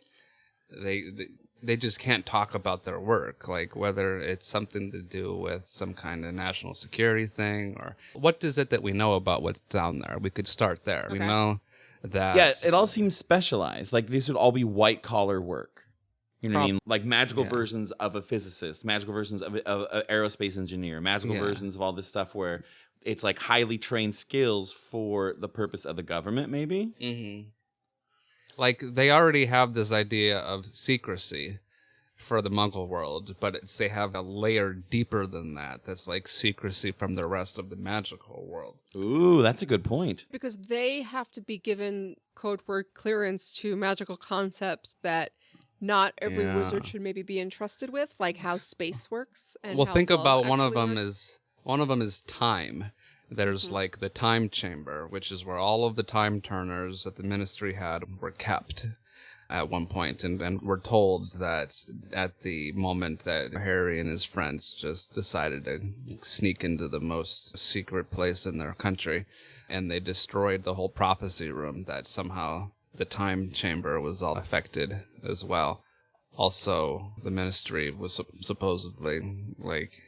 they just can't talk about their work, like whether it's something to do with some kind of national security thing or what is it that we know about what's down there? We could start there. We Okay. know that. Yeah, it all seems specialized. Like, these would all be white collar work. You know what I mean? Like magical versions of a physicist, magical versions of an aerospace engineer, magical versions of all this stuff where it's like highly trained skills for the purpose of the government, maybe? Mm-hmm. Like, they already have this idea of secrecy for the Muggle world, but they have a layer deeper than that. That's like secrecy from the rest of the magical world. Ooh, that's a good point. Because they have to be given code word clearance to magical concepts that not every Yeah. wizard should maybe be entrusted with, like how space works. And Well, how think love about one of actually them works. is time. There's like the time chamber, which is where all of the time turners that the ministry had were kept at one point, and we're told that at the moment that Harry and his friends just decided to sneak into the most secret place in their country, and they destroyed the whole prophecy room, that somehow the time chamber was all affected as well. Also, the ministry was supposedly like,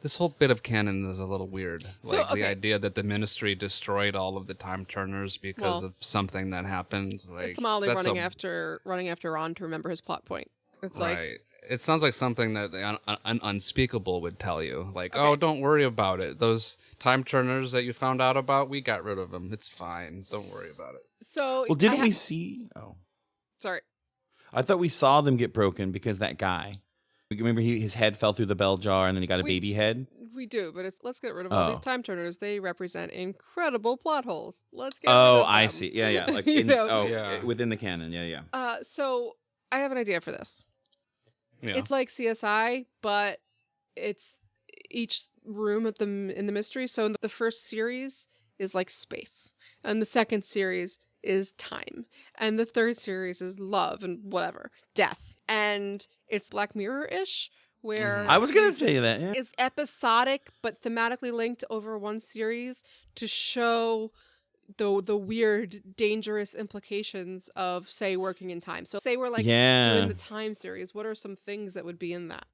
this whole bit of canon is a little weird. So, Like, the okay. idea that the ministry destroyed all of the time turners because of something that happened. Like, It's Molly that's running after Ron to remember his plot point. It's right. like, It sounds like something that an Unspeakable would tell you. Like, oh, don't worry about it. Those time turners that you found out about, we got rid of them. It's fine. Don't worry about it. so. Well, didn't we see? Oh, Sorry. I thought we saw them get broken because that guy. Remember, his head fell through the bell jar, and then he got a baby head. We do, but let's get rid of all these time turners. They represent incredible plot holes. Let's get rid Oh, of them. I see. Yeah. Like You know? Yeah. within the canon. Yeah. So I have an idea for this. Yeah. It's like CSI, but it's each room in the mystery. So the first series is like space, and the second series is time, and the third series is love and whatever, death, and it's Black Mirror-ish. Where I was gonna you say just- that, yeah. It's episodic but thematically linked over one series to show the weird, dangerous implications of, say, working in time. So say we're like Yeah. doing the time series. What are some things that would be in that?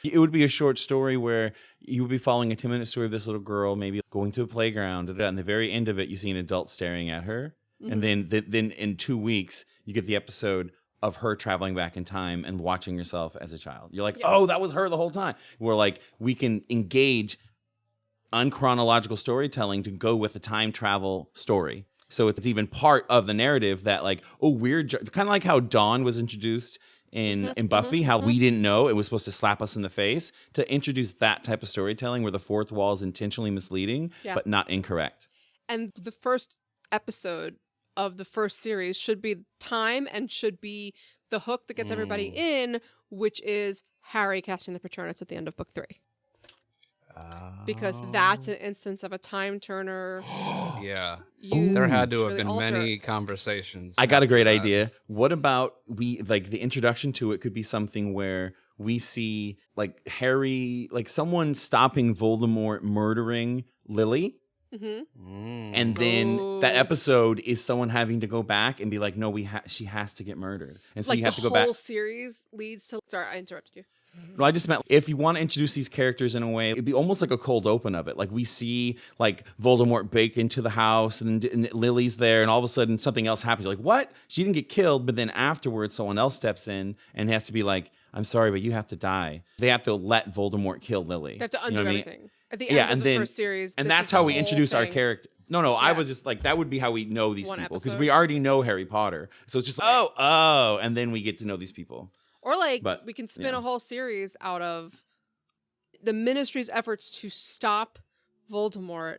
It would be a short story where you would be following a 10-minute story of this little girl, maybe going to a playground. And at the very end of it, you see an adult staring at her. And then in 2 weeks, you get the episode of her traveling back in time and watching yourself as a child. You're like, oh, that was her the whole time. Where like we can engage unchronological storytelling to go with a time travel story. So it's even part of the narrative that like, oh, weird, kind of like how Dawn was introduced in Buffy, how we didn't know it was supposed to slap us in the face, to introduce that type of storytelling where the fourth wall is intentionally misleading, but not incorrect. And the first episode of the first series should be time and should be the hook that gets everybody in, which is Harry casting the Patronus at the end of book 3. Because that's an instance of a time turner. Yeah. There had to have been many conversations. I got a great idea. What about the introduction to it could be something where we see like Harry, like someone stopping Voldemort murdering Lily. And then that episode is someone having to go back and be like, no, she has to get murdered. And so like you have to go the back. whole series leads to... Sorry, I interrupted you. No, I just meant if you want to introduce these characters in a way, it'd be almost like a cold open of it. Like we see like Voldemort break into the house and Lily's there and all of a sudden something else happens. You're like, what? She didn't get killed. But then afterwards, someone else steps in and has to be like, I'm sorry, but you have to die. They have to let Voldemort kill Lily. They have to undo everything. At the Yeah, end and of the then- first series. And this that's is how the we whole introduce our thing. character. No, I was just like, that would be how we know these One people. Because episode. we already know Harry Potter. So it's just, oh, and then we get to know these people. Or like But, we can spin yeah. a whole series out of the Ministry's efforts to stop Voldemort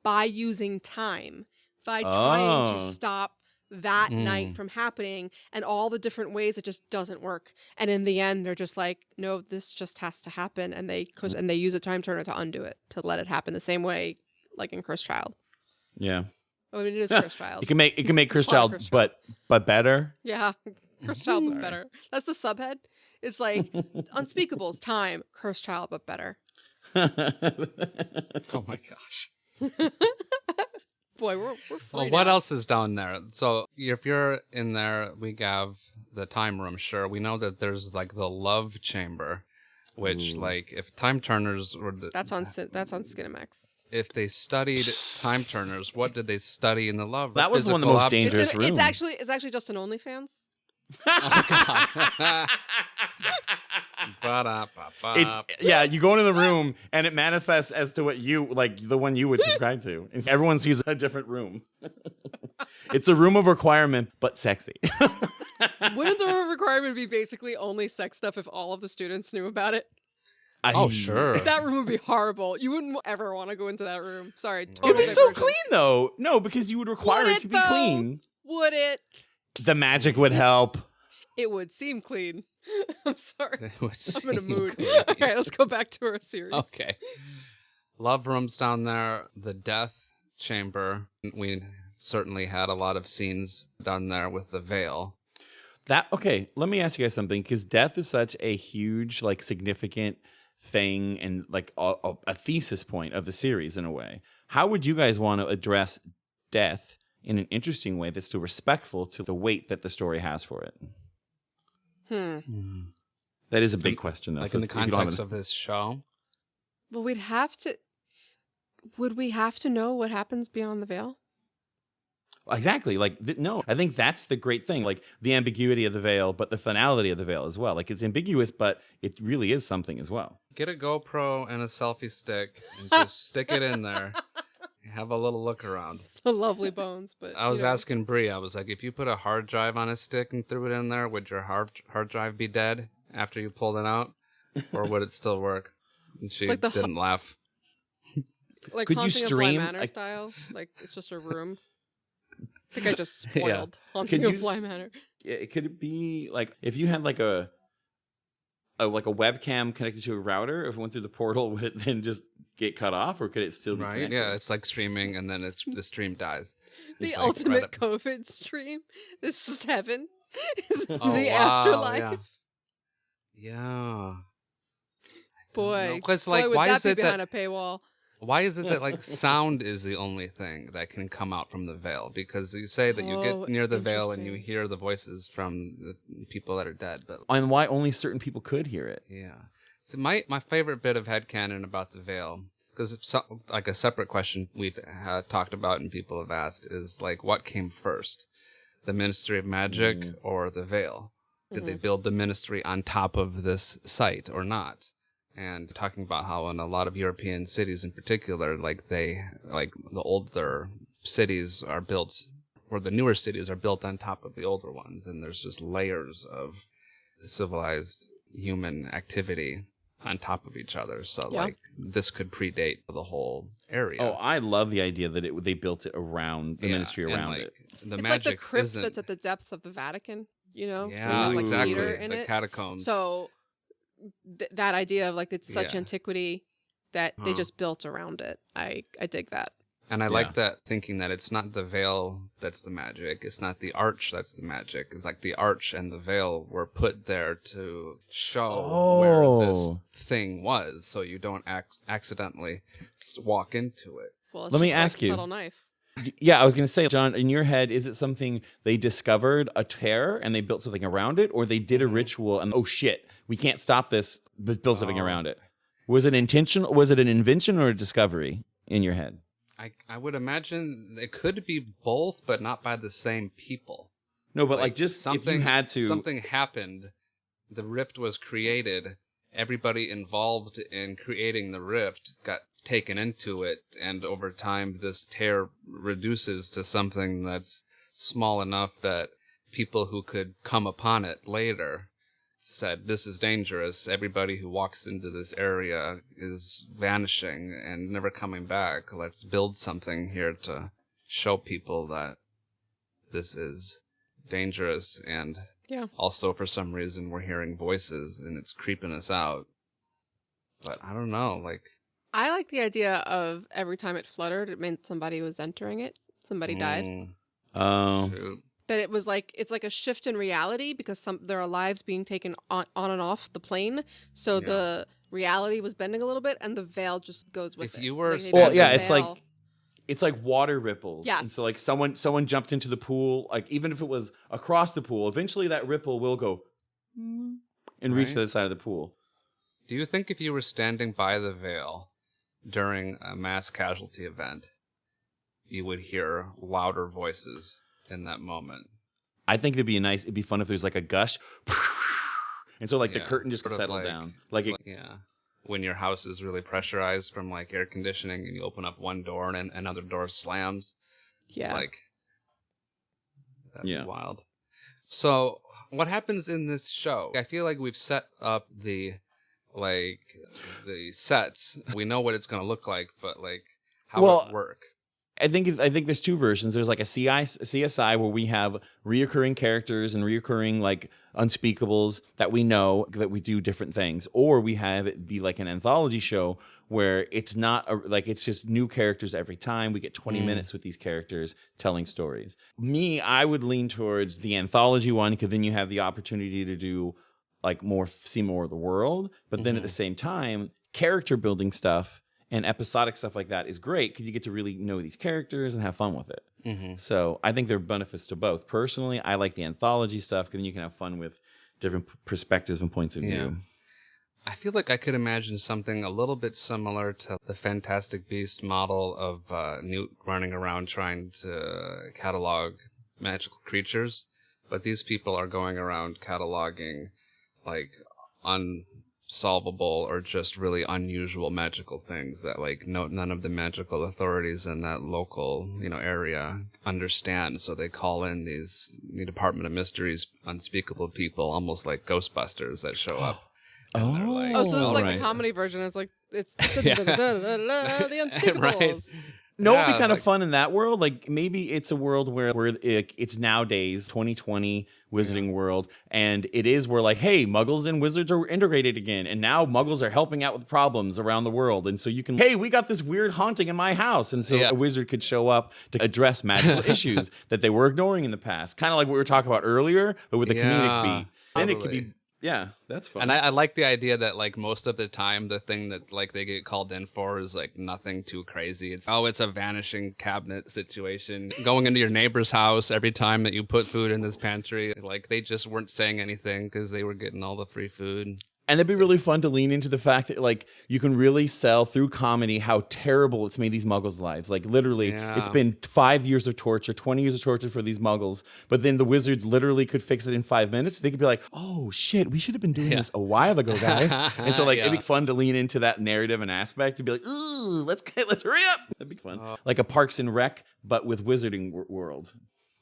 by using time, by trying to stop that night from happening and all the different ways it just doesn't work. And in the end, they're just like, no, this just has to happen. And they use a time turner to undo it, to let it happen the same way like in Cursed Child. Yeah. I mean, it is Cursed Child. It can make Cursed plot of Child, Cursed Child. but better. Yeah. Cursed Child, but better. That's the subhead. It's like Unspeakables, time, Cursed Child, but better. Oh my gosh. Boy, we're free Well, what now. else is down there? So if you're in there, we have the time room. Sure, we know that there's like the love chamber, which like if time turners were That's on Skinamax. if they studied time turners, what did they study in the love? That was one of the physical most object? dangerous rooms. It's actually just an OnlyFans. Oh God. Ba-da-ba-ba. It's you go into the room and it manifests as to what you like, the one you would subscribe to. Everyone sees a different room. It's a room of requirement, but sexy. Wouldn't the requirement be basically only sex stuff if all of the students knew about it? Oh sure. That room would be horrible. You wouldn't ever want to go into that room. Sorry. Total It'd be so diversion. clean though. No, because you would require Would it it, to be though? clean. Would it? The magic would help. It would seem clean. I'm sorry. It would I'm in a seem mood. clean. All right, let's go back to our series. Okay. Love rooms down there, the death chamber. We certainly had a lot of scenes down there with the veil. Okay, let me ask you guys something, because death is such a huge, like, significant thing and like a thesis point of the series in a way. How would you guys want to address death in an interesting way that's still respectful to the weight that the story has for it? That is a big question, though. Like so in the if you don't have context of this show. Well, we'd have to. Would we have to know what happens beyond the veil? Exactly. Like, no, I think that's the great thing. Like the ambiguity of the veil, but the finality of the veil as well. Like it's ambiguous, but it really is something as well. Get a GoPro and a selfie stick and just stick it in there. Have a little look around. The lovely bones, but I was asking Brie, I was like, if you put a hard drive on a stick and threw it in there, would your hard drive be dead after you pulled it out? Or would it still work? And she like the didn't laugh. like Could you Haunting of Bly stream, Manor like- style. Like it's just a room. I think I just spoiled Could Haunting you of Bly Manor. Could it be like if you had like a webcam connected to a router, if it went through the portal, would it then just get cut off, or could it still be Right? connected? Yeah, it's like streaming and then the stream dies. The It's like ultimate Reddit. COVID stream. It's just heaven. It's Oh, the wow, afterlife. Yeah. Boy, Because boy, like, would why that is be it behind that a paywall? why is it that like sound is the only thing that can come out from the veil? Because you say that you Oh, get near the veil and you interesting. hear the voices from the people that are dead, but And why only certain people could hear it? yeah. So my favorite bit of headcanon about the Veil, because it's like a separate question we've talked about and people have asked, is like, what came first, the Ministry of Magic or the Veil? Did they build the ministry on top of this site or not? And talking about how in a lot of European cities in particular, like the older cities are built, or the newer cities are built on top of the older ones, and there's just layers of civilized human activity on top of each other. So like this could predate the whole area. Oh, I love the idea that they built it around the ministry around like, it. The it's magic like the crypt isn't... that's at the depths of the Vatican, you know? Yeah, like exactly. Peter in the it. catacombs. So that idea of like it's such antiquity that they just built around it. I dig that. And I like that, thinking that it's not the veil that's the magic. It's not the arch that's the magic. It's like the arch and the veil were put there to show where this thing was, so you don't accidentally walk into it. Well, it's Let just me ask you. Subtle knife. Yeah, I was going to say, John, in your head, is it something they discovered a tear and they built something around it, or they did a ritual and, oh shit, we can't stop this, but build something around it? Was it intentional? Was it an invention or a discovery in your head? I would imagine it could be both, but not by the same people. No, but like just something, if you had to... Something happened, the rift was created, everybody involved in creating the rift got taken into it, and over time this tear reduces to something that's small enough that people who could come upon it later said, this is dangerous, everybody who walks into this area is vanishing and never coming back, let's build something here to show people that this is dangerous, and also for some reason we're hearing voices and it's creeping us out. But I don't know, like, I like the idea of every time it fluttered, it meant somebody was entering it. Somebody died. Oh. Shoot. That it was like, it's like a shift in reality because there are lives being taken on and off the plane. So the reality was bending a little bit and the veil just goes with it. If you were... Like Well, yeah, it's like water ripples. Yes. And so like someone jumped into the pool, like even if it was across the pool, eventually that ripple will go and reach to the side of the pool. Do you think if you were standing by the veil during a mass casualty event, you would hear louder voices in that moment? I think it'd be fun if there's like a gush. And so like the curtain just settled down. When your house is really pressurized from like air conditioning and you open up one door and another door slams. It's like, that'd be wild. So what happens in this show? I feel like we've set up the sets. We know what it's going to look like, but like how would it work? I think there's two versions. There's like a CSI where we have reoccurring characters and reoccurring like Unspeakables that we know that we do different things, or we have it be like an anthology show where it's not it's just new characters every time. We get 20 minutes with these characters telling stories. I would lean towards the anthology one because then you have the opportunity to do like see more of the world, but then at the same time, character building stuff and episodic stuff like that is great because you get to really know these characters and have fun with it. So I think there are benefits to both. Personally, I like the anthology stuff because then you can have fun with different perspectives and points of view. I feel like I could imagine something a little bit similar to the Fantastic Beast model of Newt running around trying to catalog magical creatures. But these people are going around cataloging like unsolvable or just really unusual magical things that like none of the magical authorities in that local area understand, so they call in these Department of Mysteries unspeakable people, almost like Ghostbusters that show up. So this is like the comedy version. It's like it's the Unspeakables. No, it'd be kind of fun in that world. Like maybe it's a world where it's nowadays 2020 wizarding world, and it is where like, hey, Muggles and wizards are integrated again, and now Muggles are helping out with problems around the world, and so you can, hey, we got this weird haunting in my house, and so a wizard could show up to address magical issues that they were ignoring in the past, kind of like what we were talking about earlier, but with a comedic beat. Then it could be. Yeah, that's fun. And I like the idea that like most of the time the thing that like they get called in for is like nothing too crazy. It's a vanishing cabinet situation. Going into your neighbor's house every time that you put food in this pantry. Like they just weren't saying anything because they were getting all the free food. And it'd be really fun to lean into the fact that, like, you can really sell through comedy how terrible it's made these muggles' lives. Like, literally, it's been 5 years of torture, 20 years of torture for these muggles. But then the wizards literally could fix it in 5 minutes. They could be like, oh, shit, we should have been doing this a while ago, guys. And so, like, it'd be fun to lean into that narrative and aspect to be like, ooh, let's hurry up. That'd be fun. Like a Parks and Rec, but with Wizarding World.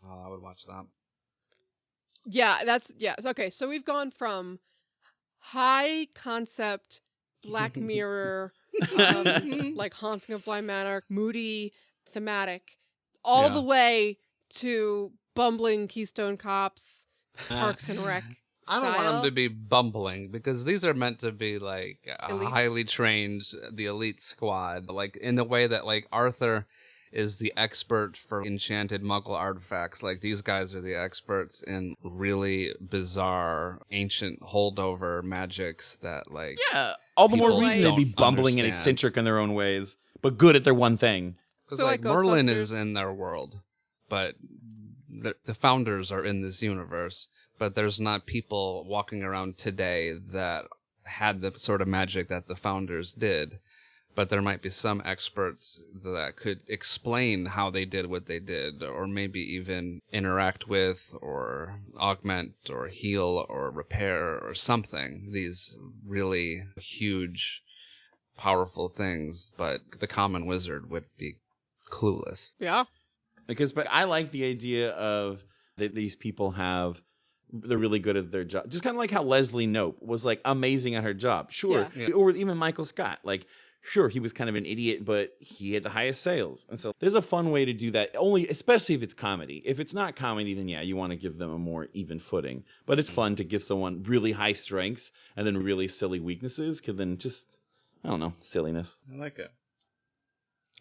Oh, I would watch that. Yeah, okay, so we've gone from high concept Black Mirror, like Haunting of Bly Manor, moody, thematic, all the way to bumbling Keystone Cops, Parks and Rec I don't style. want them to be bumbling because these are meant to be like highly trained, the elite squad, like in the way that like Arthur is the expert for enchanted Muggle artifacts. Like these guys are the experts in really bizarre ancient holdover magics that like all the more people reason they'd be don't bumbling and understand. eccentric in their own ways, but good at their one thing. Because So, like like Merlin Ghostbusters. is in their world, but the founders are in this universe. But there's not people walking around today that had the sort of magic that the founders did. But there might be some experts that could explain how they did what they did, or maybe even interact with, or augment, or heal, or repair, or something. These really huge, powerful things, but the common wizard would be clueless. Yeah. But I like the idea of that these people they're really good at their job. Just kind of like how Leslie Knope was like amazing at her job. Sure. Yeah. Or even Michael Scott. Like, sure, he was kind of an idiot, but he had the highest sales. And so there's a fun way to do that, especially if it's comedy. If it's not comedy, then you want to give them a more even footing. But it's fun to give someone really high strengths and then really silly weaknesses, because then just, I don't know, silliness. I like it.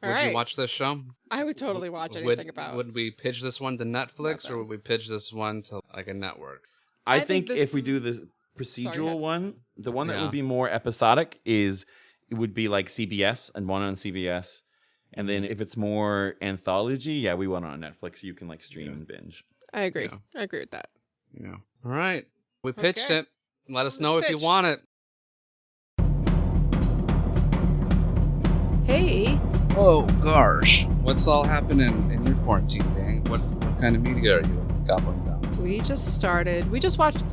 All Would right. you watch this show? I would totally watch anything about. Would we pitch this one to Netflix, or Nothing. would we pitch this one to like a network? I think think this- if we do the procedural one, the one that Yeah. would be more episodic it would be like CBS and one on CBS. And then if it's more anthology, we want it on Netflix so you can like stream and binge. I agree. Yeah. I agree with that. Yeah. All right. We pitched Okay. it. Let us Let's know if you pitch. want it. Hey, Oh, gosh. What's all happening in your quarantine, gang? What kind of media are you gobbling down? we just watched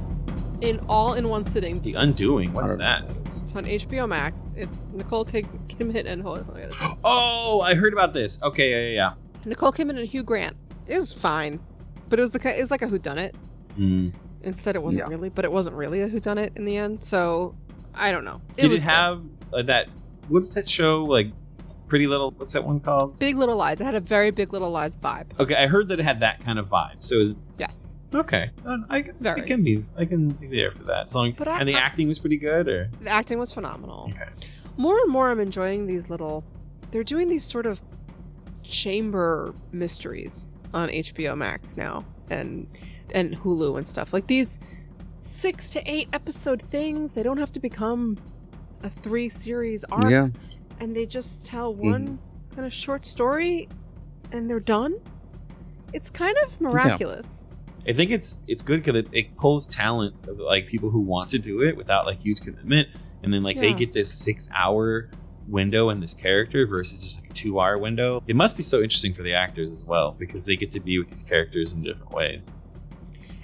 in one sitting. The Undoing. What's that? It's on HBO Max. It's Nicole Kidman and hold on, I gotta say. Oh, I heard about this. Okay, yeah. Nicole Kidman and Hugh Grant. It was fine, but it was like a whodunit. Instead, it wasn't really, but it wasn't really a whodunit in the end. So I don't know. Did was it good. have that? What's that show? Like Pretty Little. What's that one called? Big Little Lies? It had a very Big Little Lies vibe. Okay, I heard that it had that kind of vibe. So is Yes. okay. I can be there for that song. But and the acting was pretty good, or The acting was phenomenal. okay. More and more, I'm enjoying they're doing these sort of chamber mysteries on HBO Max now and Hulu and stuff. Like these 6 to 8 episode things. They don't have to become a 3 series arc. Yeah. And they just tell one kind of short story and they're done. It's kind of miraculous. I think it's good because it pulls talent of like people who want to do it without like huge commitment, and then they Yeah. get this 6-hour window in this character versus just like a 2-hour window. It must be so interesting for the actors as well because they get to be with these characters in different ways.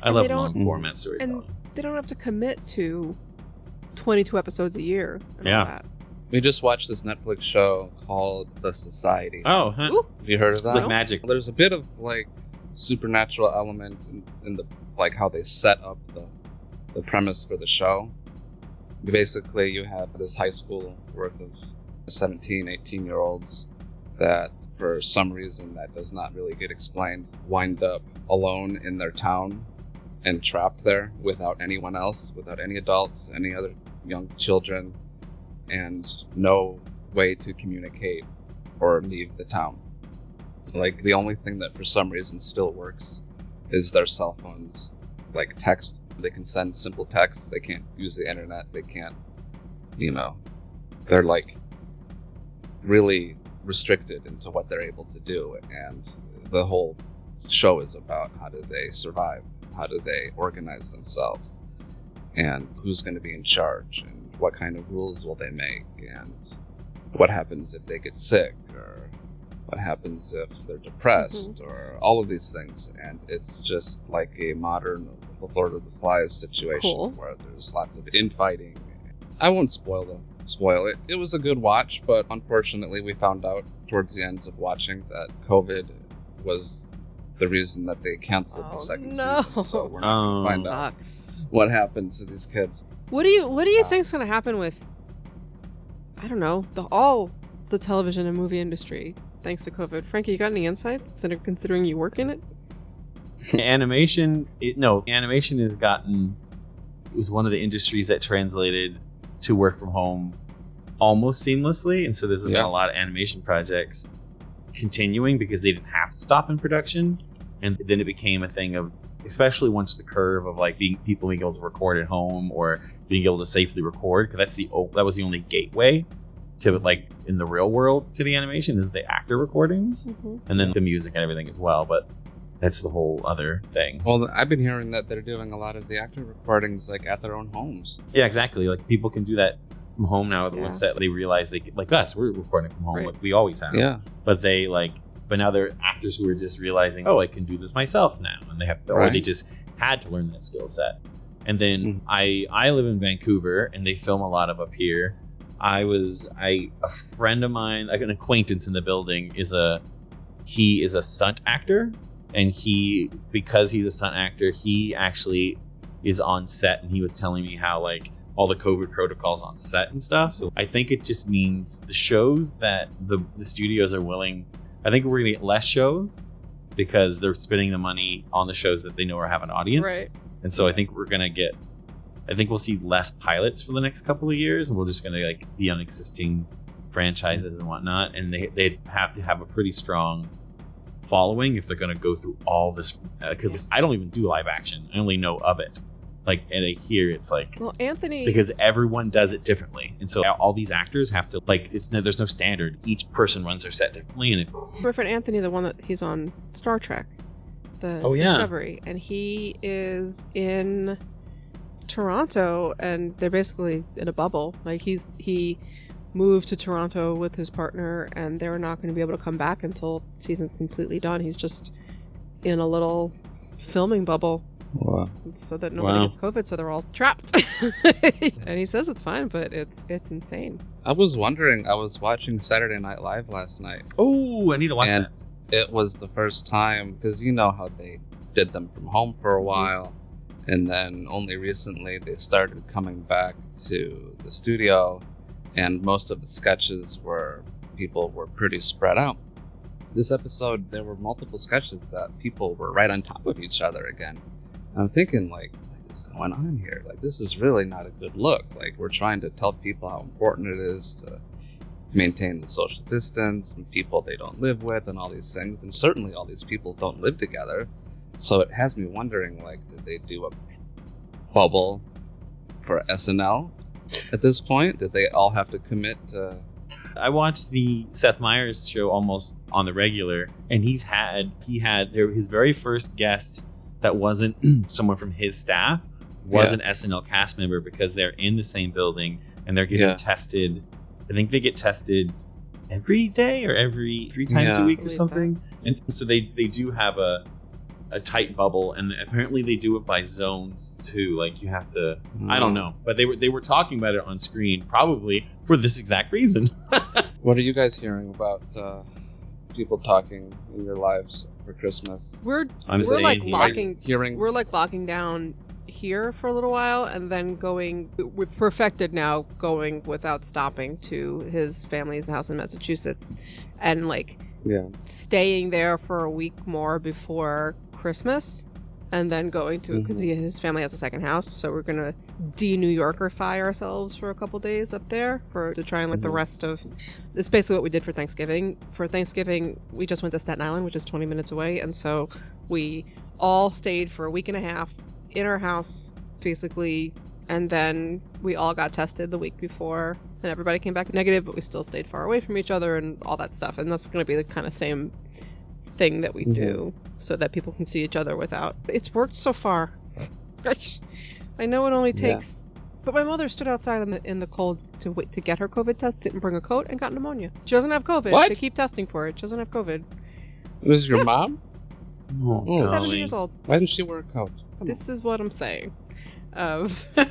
I And love they don't- long format storytelling. And they don't have to commit to 22 episodes a year and Yeah. all that. We just watched this Netflix show called The Society. Oh, huh. Ooh. Have you heard of that? Like magic. There's a bit of like supernatural element in the like how they set up the premise for the show. Basically, you have this high school worth of 17, 18-year-olds that for some reason that does not really get explained wind up alone in their town and trapped there without anyone else, without any adults, any other young children, and no way to communicate or leave the town. Like, the only thing that for some reason still works is their cell phones. Like, text. They can send simple texts. They can't use the internet. They can't, they're like really restricted into what they're able to do. And the whole show is about how do they survive? How do they organize themselves? and who's going to be in charge, and what kind of rules will they make, and what happens if they get sick, or what happens if they're depressed, or all of these things. And it's just like a modern Lord of the Flies situation where there's lots of infighting. I won't spoil it. It was a good watch, but unfortunately we found out towards the ends of watching that COVID was the reason that they canceled the second season. So we're not going to find out what happens to these kids. What do you think's going to happen with, I don't know, all the television and movie industry thanks to COVID? Frankie, you got any insights considering you work in it? Animation was one of the industries that translated to work from home almost seamlessly, and so there's been a lot of animation projects continuing because they didn't have to stop in production. And then it became a thing of, especially once the curve of like people being able to record at home or being able to safely record, because that was the only gateway to, like, in the real world to the animation is the actor recordings, and then the music and everything as well. But that's the whole other thing. Well, I've been hearing that they're doing a lot of the actor recordings like at their own homes. Yeah, exactly. Like people can do that from home now. Once that they realize they could, like us, we're recording from home like we always have. Yeah. But now they're actors who are just realizing, I can do this myself now, and they have, or they just had to learn that skill set. And then I live in Vancouver, and they film a lot of up here. A friend of mine, like an acquaintance in the building, he is a stunt actor. And because he's a stunt actor, he actually is on set, and he was telling me how, like, all the COVID protocols on set and stuff. So I think it just means the shows that the studios are willing, I think we're going to get less shows because they're spending the money on the shows that they know are have an audience. Right. And so I think we'll see less pilots for the next couple of years, and we're just going to, like, be on existing franchises and whatnot. And they have to have a pretty strong following if they're going to go through all this, because I don't even do live action. I only know of it. Like, and here it's like, well, Anthony, because everyone does it differently, and so all these actors have to, like, there's no standard. Each person runs their set differently. And my friend Anthony, the one that he's on Star Trek, the Discovery, and he is in Toronto, and they're basically in a bubble. Like, he moved to Toronto with his partner, and they're not going to be able to come back until season's completely done. He's just in a little filming bubble. Wow. So that nobody gets COVID, so they're all trapped. And he says it's fine, but it's insane. I was wondering, I was watching Saturday Night Live last night. Oh, I need to watch that. It was the first time, because you know how they did them from home for a while, and then only recently they started coming back to the studio, and most of the sketches people were pretty spread out. This episode, there were multiple sketches that people were right on top of each other again. And I'm thinking, like, what is going on here? Like, this is really not a good look. Like, we're trying to tell people how important it is to maintain the social distance and people they don't live with and all these things. And certainly all these people don't live together. So it has me wondering, like, did they do a bubble for SNL at this point? Did they all have to commit to... I watched the Seth Meyers show almost on the regular, and he had his very first guest that wasn't someone from his staff was an SNL cast member, because they're in the same building and they're getting tested. I think they get tested every day or every 3 times a week or something. And so they do have a tight bubble, and apparently they do it by zones too. Like, you have to, I don't know, but they were talking about it on screen probably for this exact reason. What are you guys hearing about people talking in your lives for Christmas? We're like locking down here for a little while, and then we've perfected now going without stopping to his family's house in Massachusetts, and staying there for a week more before Christmas, and then going to, because his family has a second house, so we're gonna de-New Yorkerify ourselves for a couple days up there to try and the rest of. It's basically what we did for Thanksgiving. For Thanksgiving, we just went to Staten Island, which is 20 minutes away, and so we all stayed for a week and a half in our house, basically, and then we all got tested the week before, and everybody came back negative, but we still stayed far away from each other and all that stuff. And that's going to be the kind of same thing that we do, so that people can see each other without. It's worked so far. I know it only takes... But my mother stood outside in the cold to wait to get her COVID test, didn't bring a coat, and got pneumonia. She doesn't have COVID. What? They keep testing for it. She doesn't have COVID. This is your mom? Oh, 70 years old. Why didn't she wear a coat? This is what I'm saying.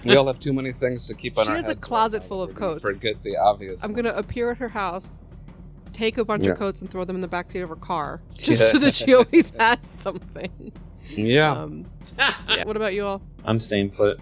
We all have too many things to keep on She our has heads. a closet right now. full of We're gonna coats. Forget the obvious. I'm going to appear at her house, take a bunch Yeah. of coats, and throw them in the backseat of her car, just so that she always has something. Yeah. Yeah. What about you all? I'm staying put.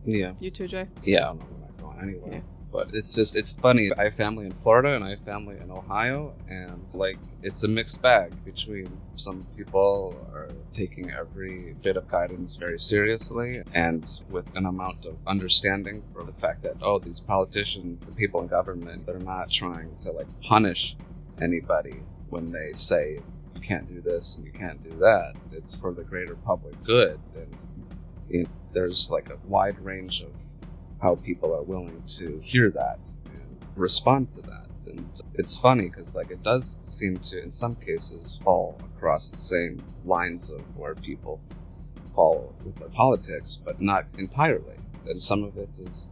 Yeah. You too, Jay? Yeah, I'm not going anywhere. Yeah. But it's funny. I have family in Florida and I have family in Ohio, and like it's a mixed bag between some people are taking every bit of guidance very seriously and with an amount of understanding for the fact that, oh, these politicians, the people in government, they're not trying to like punish anybody when they say you can't do this and you can't do that. It's for the greater public good, and there's like a wide range of how people are willing to hear that and respond to that. And it's funny because like it does seem to in some cases fall across the same lines of where people fall with their politics, but not entirely. And some of it is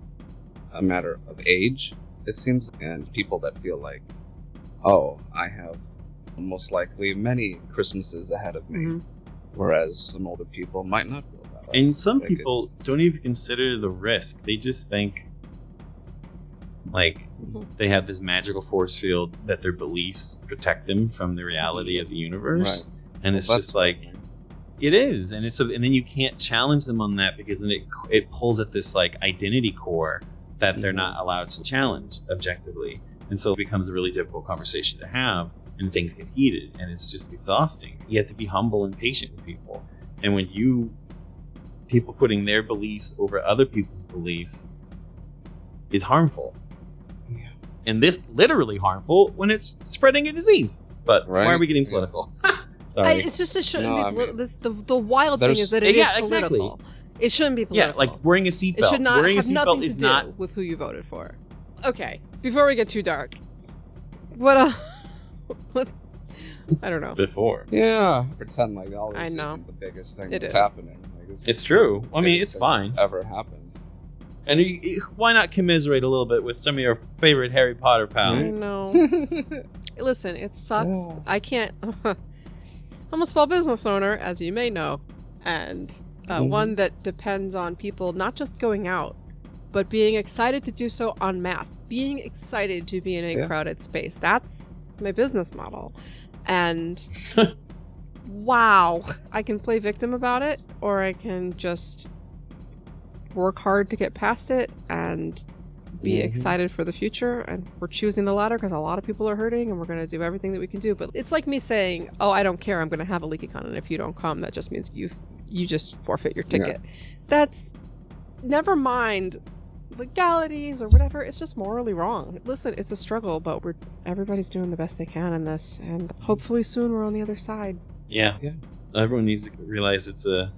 a matter of age, it seems, and people that feel like, oh, I have most likely many Christmases ahead of me, whereas some older people might not feel that way. And some Like, people don't even consider the risk. They just think, like, they have this magical force field that their beliefs protect them from the reality of the universe. Right. And it's Well, just like, it is. And and then you can't challenge them on that because then it pulls at this, like, identity core that they're not allowed to challenge objectively. And so it becomes a really difficult conversation to have, and things get heated, and it's just exhausting. You have to be humble and patient with people. And when people putting their beliefs over other people's beliefs is harmful. Yeah. And this literally harmful when it's spreading a disease. But why are Right. we getting Yeah. political? Sorry. It's just, it shouldn't No, be I mean, political. The wild thing is that it is Yeah, exactly. political. It shouldn't be Yeah, political. like wearing a seatbelt. it should not wearing have a nothing seatbelt to is do not. with who you voted for. Okay, before we get too dark, what what? I don't know. Before. Yeah, pretend like all this I know. isn't the biggest thing It that's is. happening. Like, It's true. the I mean, biggest it's thing that's fine. ever happened. And why not commiserate a little bit with some of your favorite Harry Potter I pals? know. Listen, it sucks. Yeah. I can't. I'm a small business owner, as you may know, and one that depends on people not just going out, but being excited to do so en masse, being excited to be in a crowded space. That's my business model. And wow, I can play victim about it, or I can just work hard to get past it and be excited for the future. And we're choosing the latter because a lot of people are hurting, and we're going to do everything that we can do. But it's like me saying, oh, I don't care, I'm going to have a LeakyCon, and if you don't come, that just means you just forfeit your ticket. That's, never mind legalities or whatever, it's just morally wrong. Listen, it's a struggle, but everybody's doing the best they can in this, and hopefully soon we're on the other side. Yeah. Everyone needs to realize it's a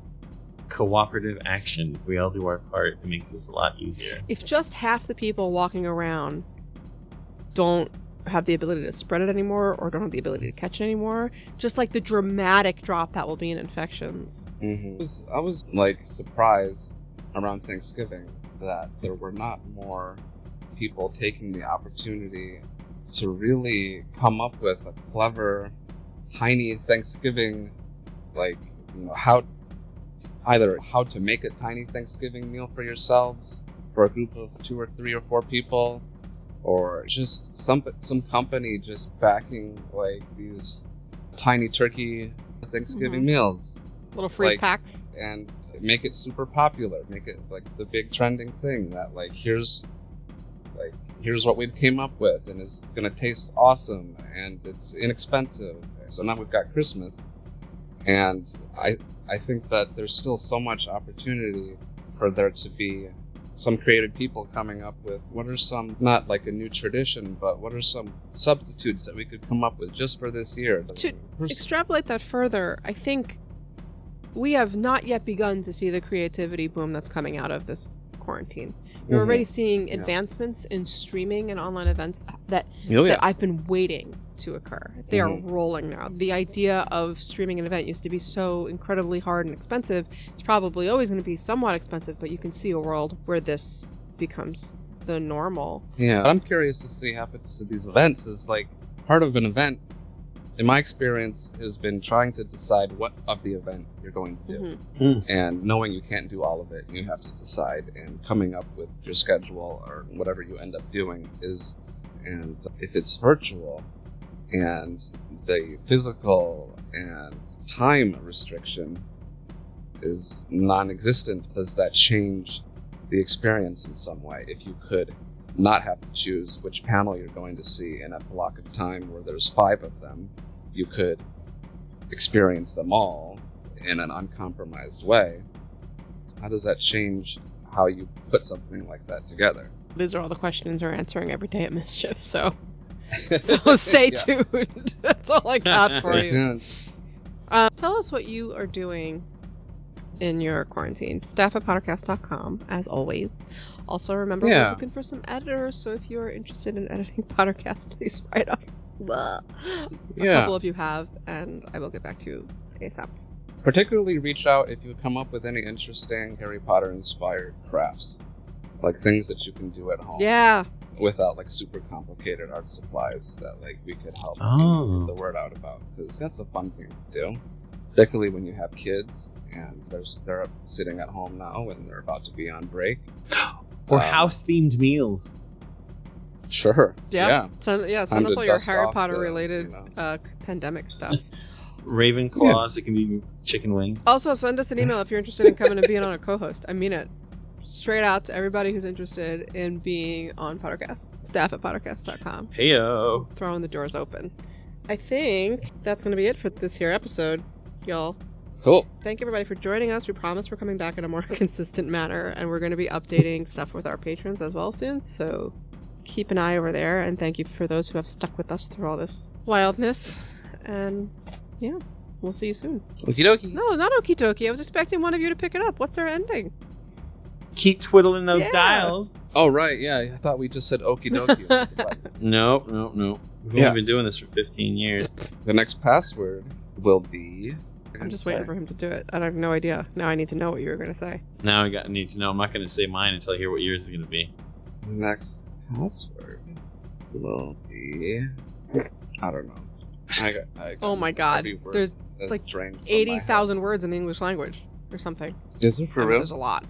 cooperative action. If we all do our part, it makes this a lot easier. If just half the people walking around don't have the ability to spread it anymore, or don't have the ability to catch it anymore, just like the dramatic drop that will be in infections. I was like surprised around Thanksgiving that there were not more people taking the opportunity to really come up with a clever, tiny Thanksgiving, like, you know, how to make a tiny Thanksgiving meal for yourselves, for a group of 2 or 3 or 4 people, or just some company just backing like these tiny turkey Thanksgiving meals, Little freeze like, packs. and make it super popular, make it like the big trending thing that like here's what we came up with, and it's gonna taste awesome, and it's inexpensive. So now we've got Christmas, and I think that there's still so much opportunity for there to be some creative people coming up with what are some, not like a new tradition, but what are some substitutes that we could come up with just for this year. To extrapolate that further, I think we have not yet begun to see the creativity boom that's coming out of this quarantine. We're already seeing advancements in streaming and online events that I've been waiting to occur. They are rolling now. The idea of streaming an event used to be so incredibly hard and expensive. It's probably always going to be somewhat expensive, but you can see a world where this becomes the normal. Yeah, what I'm curious to see happens to these events is like part of an event, in my experience, has been trying to decide what of the event you're going to do. And knowing you can't do all of it, you have to decide, and coming up with your schedule or whatever you end up doing is, and if it's virtual and the physical and time restriction is non-existent, does that change the experience in some way? If you could not have to choose which panel you're going to see in a block of time where there's 5 of them, you could experience them all in an uncompromised way. How does that change how you put something like that together? These are all the questions we're answering every day at Mischief, so stay tuned. That's all I got for you. Tell us what you are doing in your quarantine. Staff at PotterCast.com, as always. Also, remember, we're looking for some editors, so if you are interested in editing PotterCast, please write us. A couple of you have, and I will get back to you ASAP. Particularly reach out if you come up with any interesting Harry Potter-inspired crafts. Like things that you can do at home. Yeah. Without like super complicated art supplies that like we could help get the word out about. Because that's a fun thing to do. Particularly when you have kids and they're sitting at home now and they're about to be on break. Or house-themed meals. Sure. Yeah. Send us all your Harry Potter related pandemic stuff. Ravenclaws, it can be chicken wings. Also, send us an email if you're interested in coming and being on a co-host. I mean it. Straight out to everybody who's interested in being on PotterCast. Staff at PotterCast.com. Heyo. Throwing the doors open. I think that's going to be it for this here episode, y'all. Cool. Thank you, everybody, for joining us. We promise we're coming back in a more consistent manner, and we're going to be updating stuff with our patrons as well soon. So keep an eye over there, and thank you for those who have stuck with us through all this wildness. And yeah, we'll see you soon. Okie dokie. No, not okie dokie. I was expecting one of you to pick it up. What's our ending? Keep twiddling those dials. Oh, right. Yeah, I thought we just said okie dokie. Nope. We've only been doing this for 15 years. The next password will be... I'm just waiting for him to do it. I have no idea. Now I need to know what you were going to say. Now I need to know. I'm not going to say mine until I hear what yours is going to be. The next password will be... I don't know. Oh my god. There's like 80,000 words in the English language or something. Is it for real? There's a lot.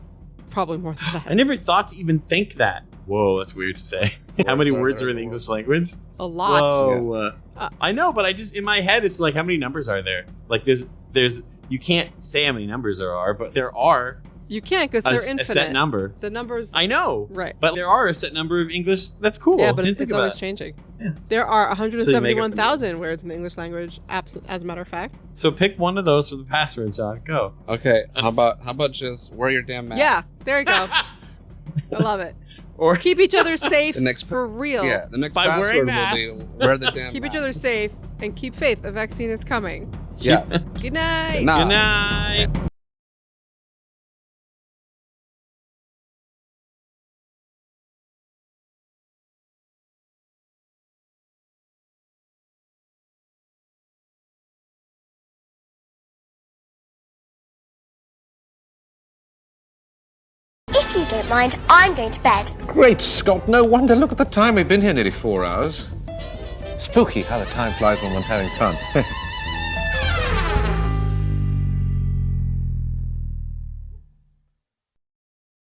Probably more than that. I never thought to even think that. Whoa, that's weird to say. How many words are in the English language? A lot. Whoa. I know, but I just, in my head, it's like, how many numbers are there? Like, there's you can't say how many numbers there are, but there are. You can't because they're infinite. A set number. The numbers. I know. Right. But there are a set number of English. That's cool. Yeah, but it's always changing. Yeah. There are 171,000 words in the English language, as a matter of fact. So pick one of those for the password, John. Go. Okay. How about just wear your damn mask? Yeah. There you go. I love it. Or keep each other safe for real. Yeah. The next by password wearing masks. will be wear the damn keep mask. each other safe and keep faith. A vaccine is coming. Yes. Good night. Good night. Good night. If you don't mind, I'm going to bed. Great Scott, no wonder. Look at the time. We've been here nearly 4 hours. Spooky how the time flies when one's having fun.